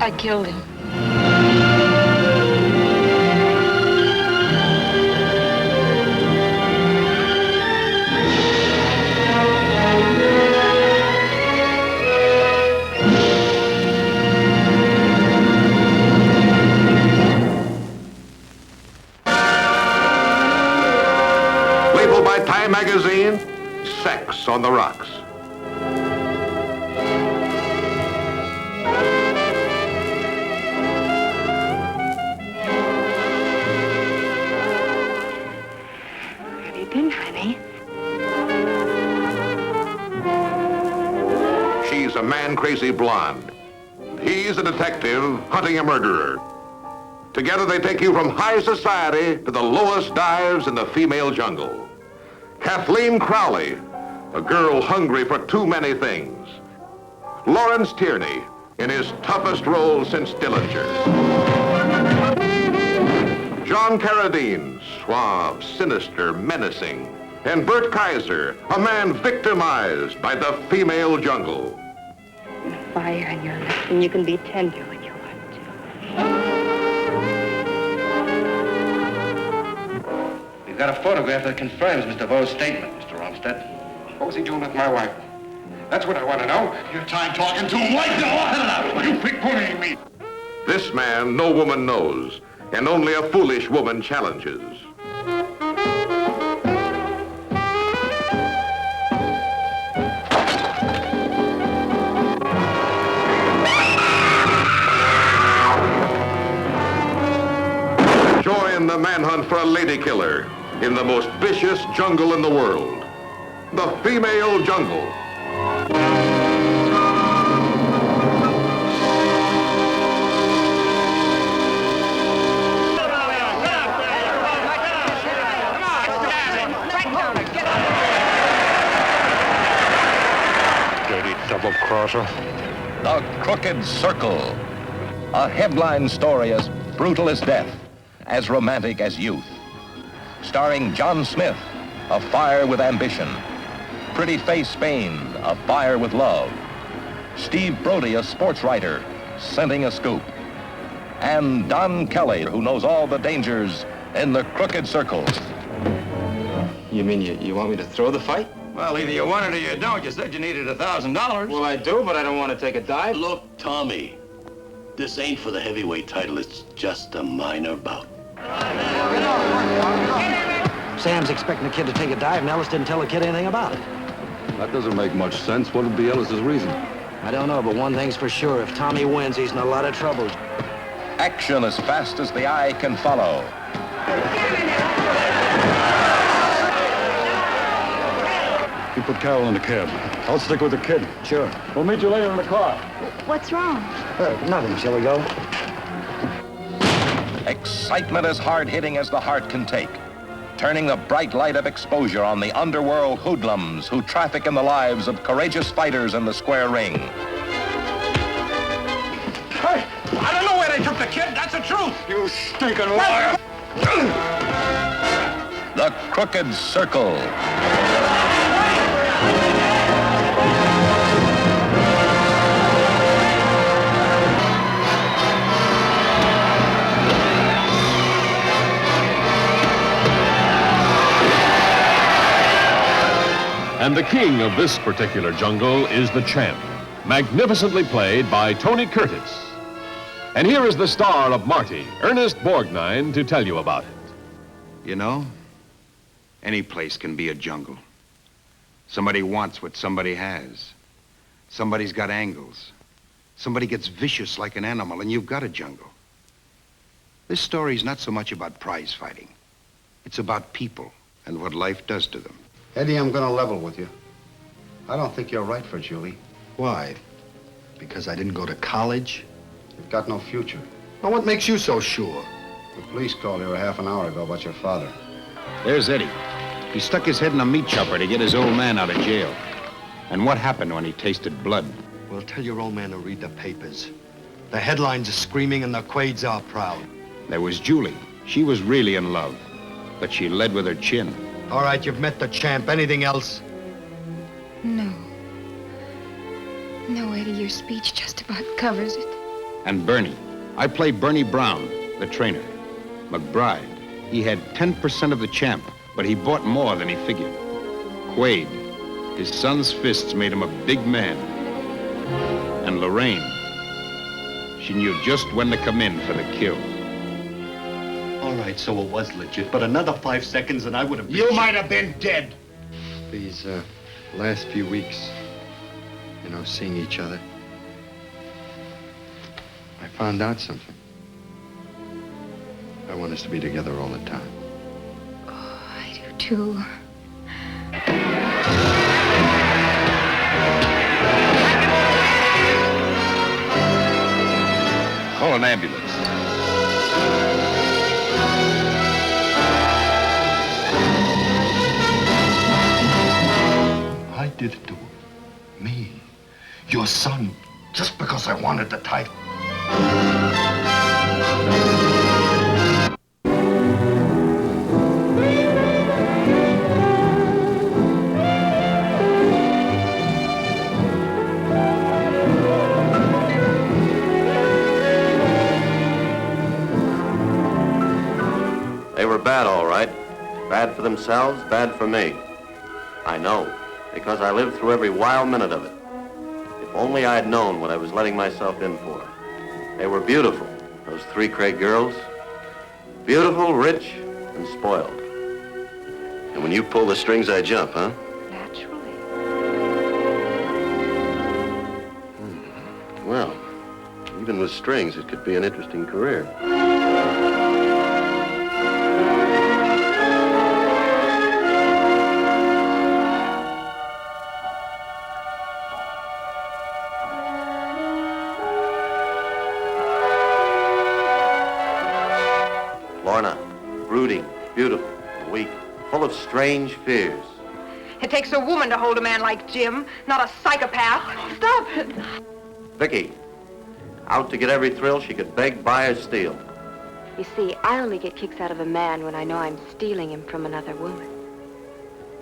I killed him. Labeled by Time magazine, Sex on the Rocks. Have you been, honey? She's a man-crazy blonde. He's a detective hunting a murderer. Together they take you from high society to the lowest dives in the female jungle. Kathleen Crowley, a girl hungry for too many things. Lawrence Tierney, in his toughest role since Dillinger. John Carradine, suave, sinister, menacing. And Bert Kaiser, a man victimized by the female jungle. Fire in your lips, and you can be tender when you want to. We've got a photograph that confirms Mr. Vo's statement, Mr. Olmsted. What was he doing with my wife? That's what I want to know. Your time talking to him like that. You quit bullying me. This man no woman knows, and only a foolish woman challenges. Join the manhunt for a lady killer in the most vicious jungle in the world, the female jungle. Dirty double-crosser. The Crooked Circle. A headline story as brutal as death, as romantic as youth. Starring John Smith, a fire with ambition. Pretty Face Spain, a fire with love. Steve Brody, a sports writer, scenting a scoop. And Don Kelly, who knows all the dangers in the Crooked Circle. You mean you want me to throw the fight? Well, either you want it or you don't. You said you needed $1,000. Well, I do, but I don't want to take a dive. Look, Tommy, this ain't for the heavyweight title. It's just a minor bout. Sam's expecting the kid to take a dive, and Ellis didn't tell the kid anything about it. That doesn't make much sense. What would be Ellis's reason? I don't know, but one thing's for sure. If Tommy wins, he's in a lot of trouble. Action as fast as the eye can follow. You put Carol in the cab. I'll stick with the kid. Sure. We'll meet you later in the car. What's wrong? Nothing. Shall we go? Excitement as hard-hitting as the heart can take. Turning the bright light of exposure on the underworld hoodlums who traffic in the lives of courageous fighters in the square ring. Hey, I don't know where they took the kid. That's the truth. You stinking liar. The Crooked Circle. And the king of this particular jungle is the champ, magnificently played by Tony Curtis. And here is the star of Marty, Ernest Borgnine, to tell you about it. You know, any place can be a jungle. Somebody wants what somebody has. Somebody's got angles. Somebody gets vicious like an animal, and you've got a jungle. This story's not so much about prize fighting. It's about people and what life does to them. Eddie, I'm gonna level with you. I don't think you're right for Julie. Why? Because I didn't go to college? You've got no future. Well, what makes you so sure? The police called here a half an hour ago about your father. There's Eddie. He stuck his head in a meat chopper to get his old man out of jail. And what happened when he tasted blood? Well, tell your old man to read the papers. The headlines are screaming and the Quades are proud. There was Julie. She was really in love, but she led with her chin. All right, you've met the champ. Anything else? No. No, Eddie, your speech just about covers it. And Bernie. I played Bernie Brown, the trainer. McBride. He had 10% of the champ, but he bought more than he figured. Quade. His son's fists made him a big man. And Lorraine. She knew just when to come in for the kill. All right, so it was legit, but another 5 seconds and I would have been... You might have been dead. These last few weeks, you know, seeing each other, I found out something. I want us to be together all the time. Oh, I do too. Call an ambulance. I did it to me, your son, just because I wanted the title. They were bad, all right. Bad for themselves, bad for me. I know, because I lived through every wild minute of it. If only I had known what I was letting myself in for. They were beautiful, those 3 Craig girls. Beautiful, rich, and spoiled. And when you pull the strings, I jump, huh? Naturally. Well, even with strings, it could be an interesting career. Brooding, beautiful, weak, full of strange fears. It takes a woman to hold a man like Jim, not a psychopath. Stop it. Vicky, out to get every thrill she could beg, buy, or steal. You see, I only get kicks out of a man when I know I'm stealing him from another woman.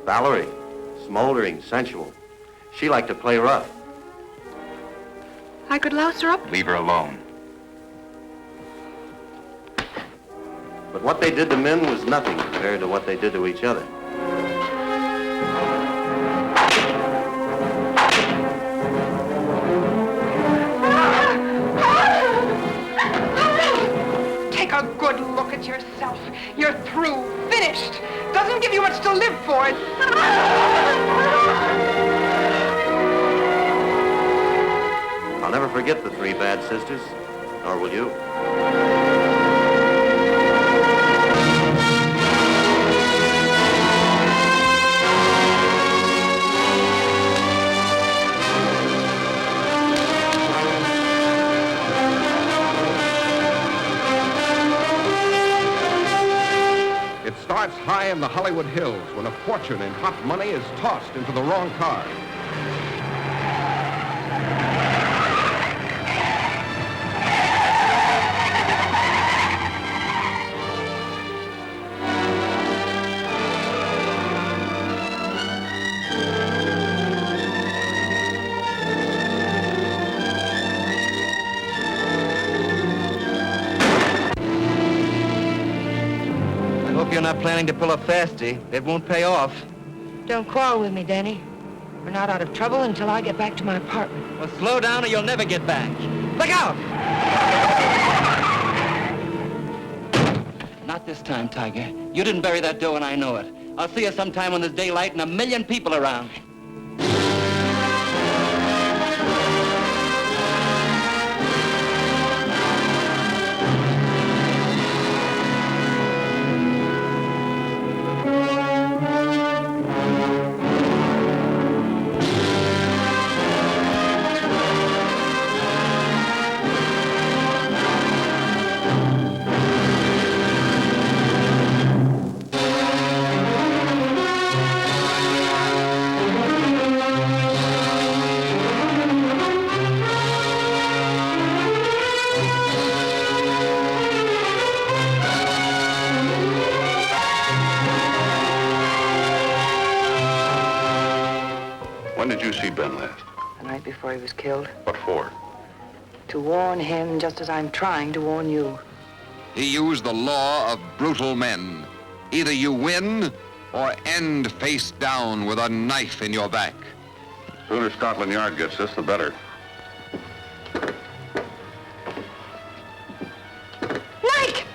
Valerie, smoldering, sensual. She liked to play rough. I could louse her up. Leave her alone. But what they did to men was nothing compared to what they did to each other. Take a good look at yourself. You're through, finished. Doesn't give you much to live for. I'll never forget the 3 bad sisters, nor will you. It starts high in the Hollywood Hills when a fortune in hot money is tossed into the wrong car. Hope you're not planning to pull a fasty. It won't pay off. Don't quarrel with me, Danny. We're not out of trouble until I get back to my apartment. Well, slow down or you'll never get back. Look out! Not this time, Tiger. You didn't bury that dough and I know it. I'll see you sometime when there's daylight and 1,000,000 people around. When did you see Ben last? The night before he was killed. What for? To warn him just as I'm trying to warn you. He used the law of brutal men. Either you win or end face down with a knife in your back. The sooner Scotland Yard gets this, the better. Mike!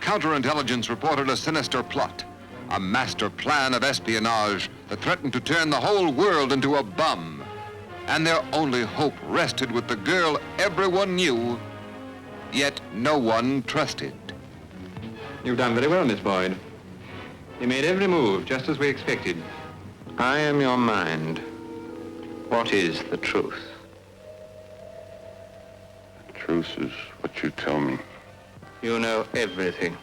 Counterintelligence reported a sinister plot, a master plan of espionage that threatened to turn the whole world into a bum. And their only hope rested with the girl everyone knew, yet no one trusted. You've done very well, Miss Boyd. You made every move just as we expected. I am your mind. What is the truth? The truth is what you tell me. You know everything.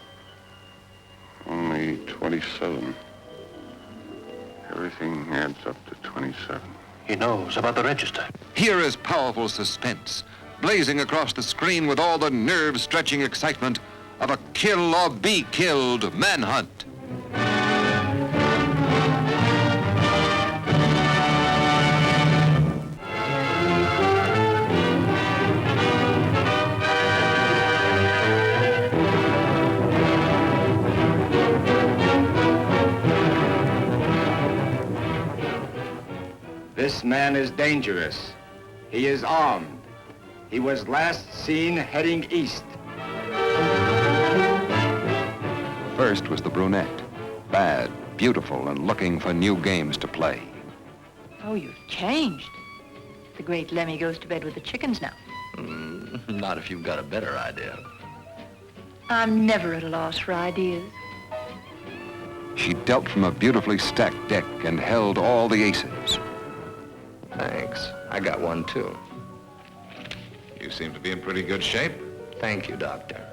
Only 27. Everything adds up to 27. He knows about the register. Here is powerful suspense, blazing across the screen with all the nerve-stretching excitement of a kill or be killed manhunt. This man is dangerous. He is armed. He was last seen heading east. First was the brunette, bad, beautiful, and looking for new games to play. Oh, you've changed. The great Lemmy goes to bed with the chickens now. Not if you've got a better idea. I'm never at a loss for ideas. She dealt from a beautifully stacked deck and held all the aces. Thanks. I got one, too. You seem to be in pretty good shape. Thank you, Doctor.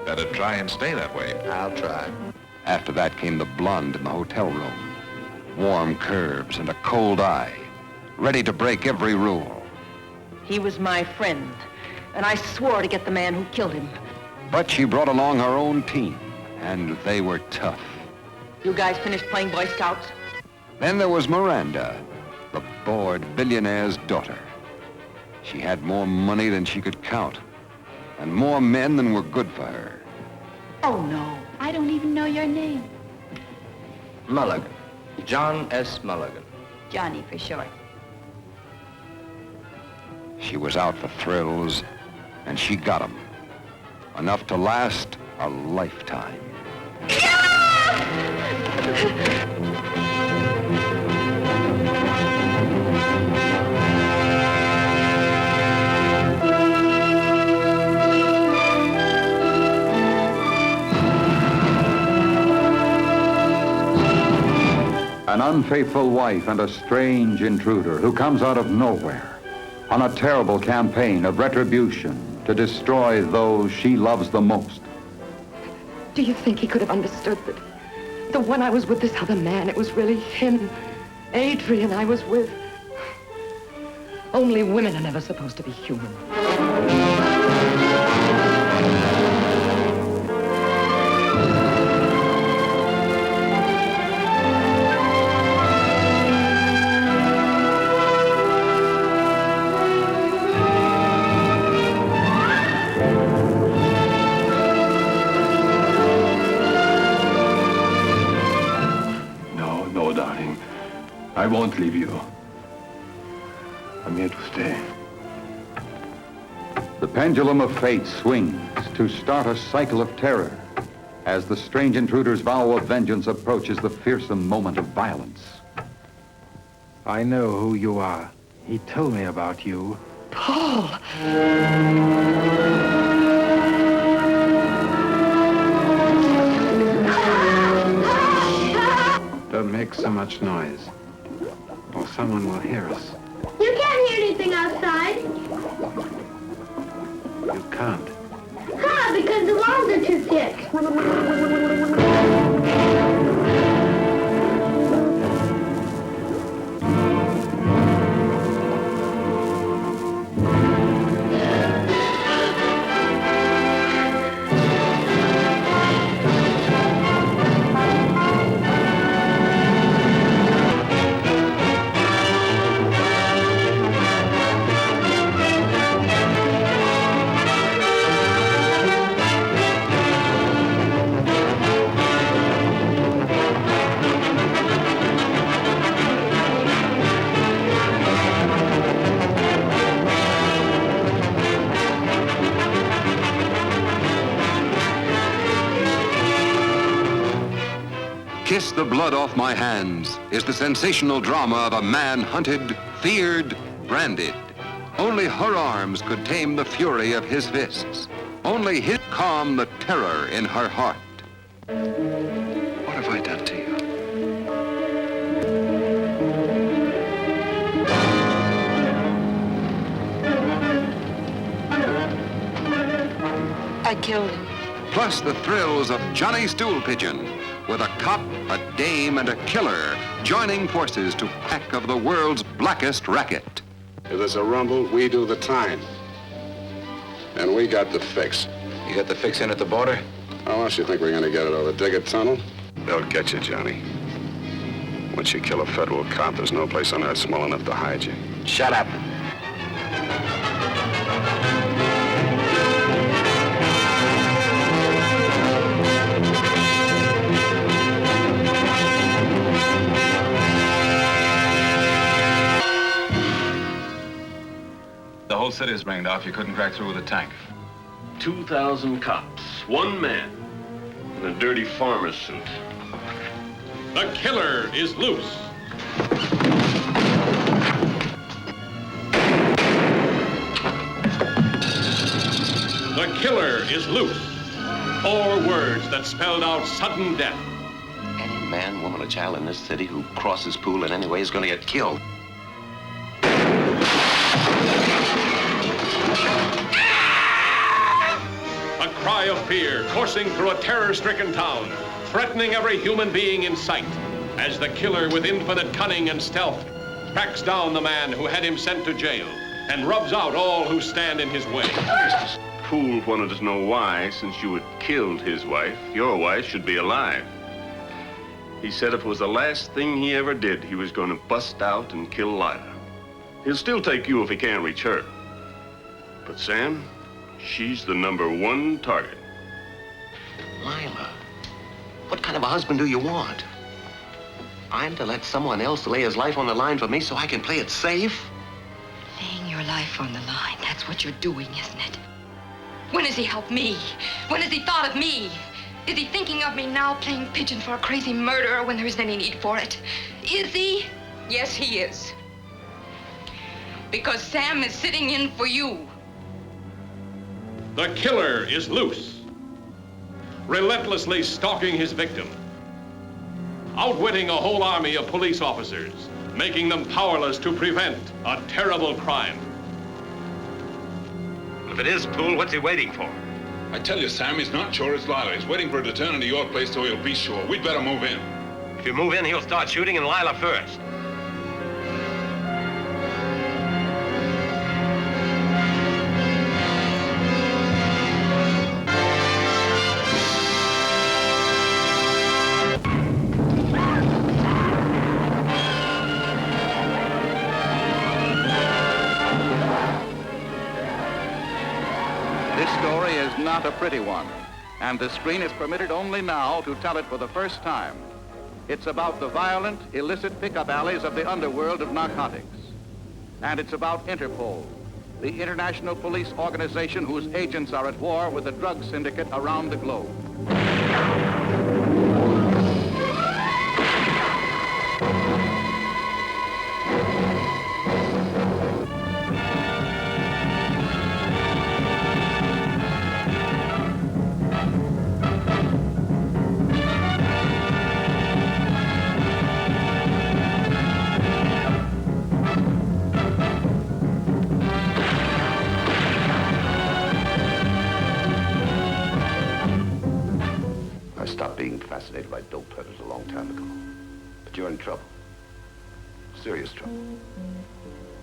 Better try and stay that way. I'll try. After that came the blonde in the hotel room. Warm curves and a cold eye, ready to break every rule. He was my friend, and I swore to get the man who killed him. But she brought along her own team, and they were tough. You guys finished playing Boy Scouts? Then there was Miranda, the bored billionaire's daughter. She had more money than she could count, and more men than were good for her. Oh, no. I don't even know your name. Mulligan. John S. Mulligan. Johnny for short. She was out for thrills, and she got 'em. Enough to last a lifetime. An unfaithful wife and a strange intruder who comes out of nowhere on a terrible campaign of retribution to destroy those she loves the most. Do you think he could have understood that the one I was with, this other man, it was really him, Adrian, I was with? Only women are never supposed to be human. No, darling. I won't leave you. I'm here to stay. The pendulum of fate swings to start a cycle of terror as the strange intruder's vow of vengeance approaches the fearsome moment of violence. I know who you are. He told me about you. Paul! Don't make so much noise, or someone will hear us. You can't hear anything outside. You can't. Huh, because the walls are too thick. Kiss the Blood Off My Hands is the sensational drama of a man hunted, feared, branded. Only her arms could tame the fury of his fists. Only his calm the terror in her heart. What have I done to you? I killed him. Plus the thrills of Johnny Stool Pigeon, with a cop, a dame, and a killer joining forces to pack of the world's blackest racket. If there's a rumble, we do the time. And we got the fix. You got the fix in at the border? How else you think we're gonna get it over? Dig a tunnel? They'll get you, Johnny. Once you kill a federal cop, there's no place on earth small enough to hide you. Shut up. The whole city is ringed off. You couldn't crack through with a tank. 2,000 cops, one man in a dirty farmer's suit. The killer is loose. The killer is loose. 4 words that spelled out sudden death. Any man, woman, or child in this city who crosses pool in any way is going to get killed. A cry of fear coursing through a terror-stricken town, threatening every human being in sight, as the killer with infinite cunning and stealth tracks down the man who had him sent to jail and rubs out all who stand in his way. Mr. Poole wanted to know why, since you had killed his wife, your wife should be alive. He said if it was the last thing he ever did, he was going to bust out and kill Lila. He'll still take you if he can't reach her. But Sam, she's the #1 target. Lila, what kind of a husband do you want? I'm to let someone else lay his life on the line for me so I can play it safe? Laying your life on the line, that's what you're doing, isn't it? When has he helped me? When has he thought of me? Is he thinking of me now, playing pigeon for a crazy murderer when there isn't any need for it? Is he? Yes, he is. Because Sam is sitting in for you. The killer is loose, relentlessly stalking his victim, outwitting a whole army of police officers, making them powerless to prevent a terrible crime. If it is Poole, what's he waiting for? I tell you, Sam, he's not sure it's Lila. He's waiting for her to turn into your place so he'll be sure. We'd better move in. If you move in, he'll start shooting, and Lila first. This story is not a pretty one, and the screen is permitted only now to tell it for the first time. It's about the violent, illicit pickup alleys of the underworld of narcotics. And it's about Interpol, the international police organization whose agents are at war with the drug syndicate around the globe. I stopped being fascinated by dope peddlers a long time ago. But you're in trouble. Serious trouble.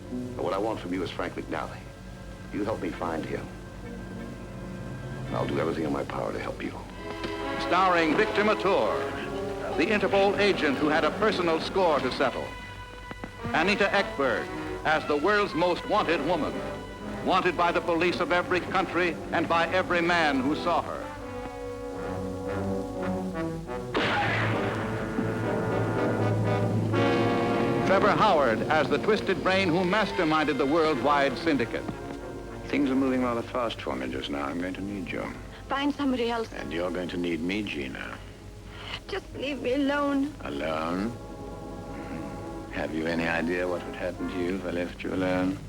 And what I want from you is Frank McNally. You help me find him. And I'll do everything in my power to help you. Starring Victor Mature, the Interpol agent who had a personal score to settle. Anita Ekberg as the world's most wanted woman, wanted by the police of every country and by every man who saw her. Trevor Howard as the twisted brain who masterminded the worldwide syndicate. Things are moving rather fast for me just now. I'm going to need you. Find somebody else. And you're going to need me, Gina. Just leave me alone. Alone? Have you any idea what would happen to you if I left you alone?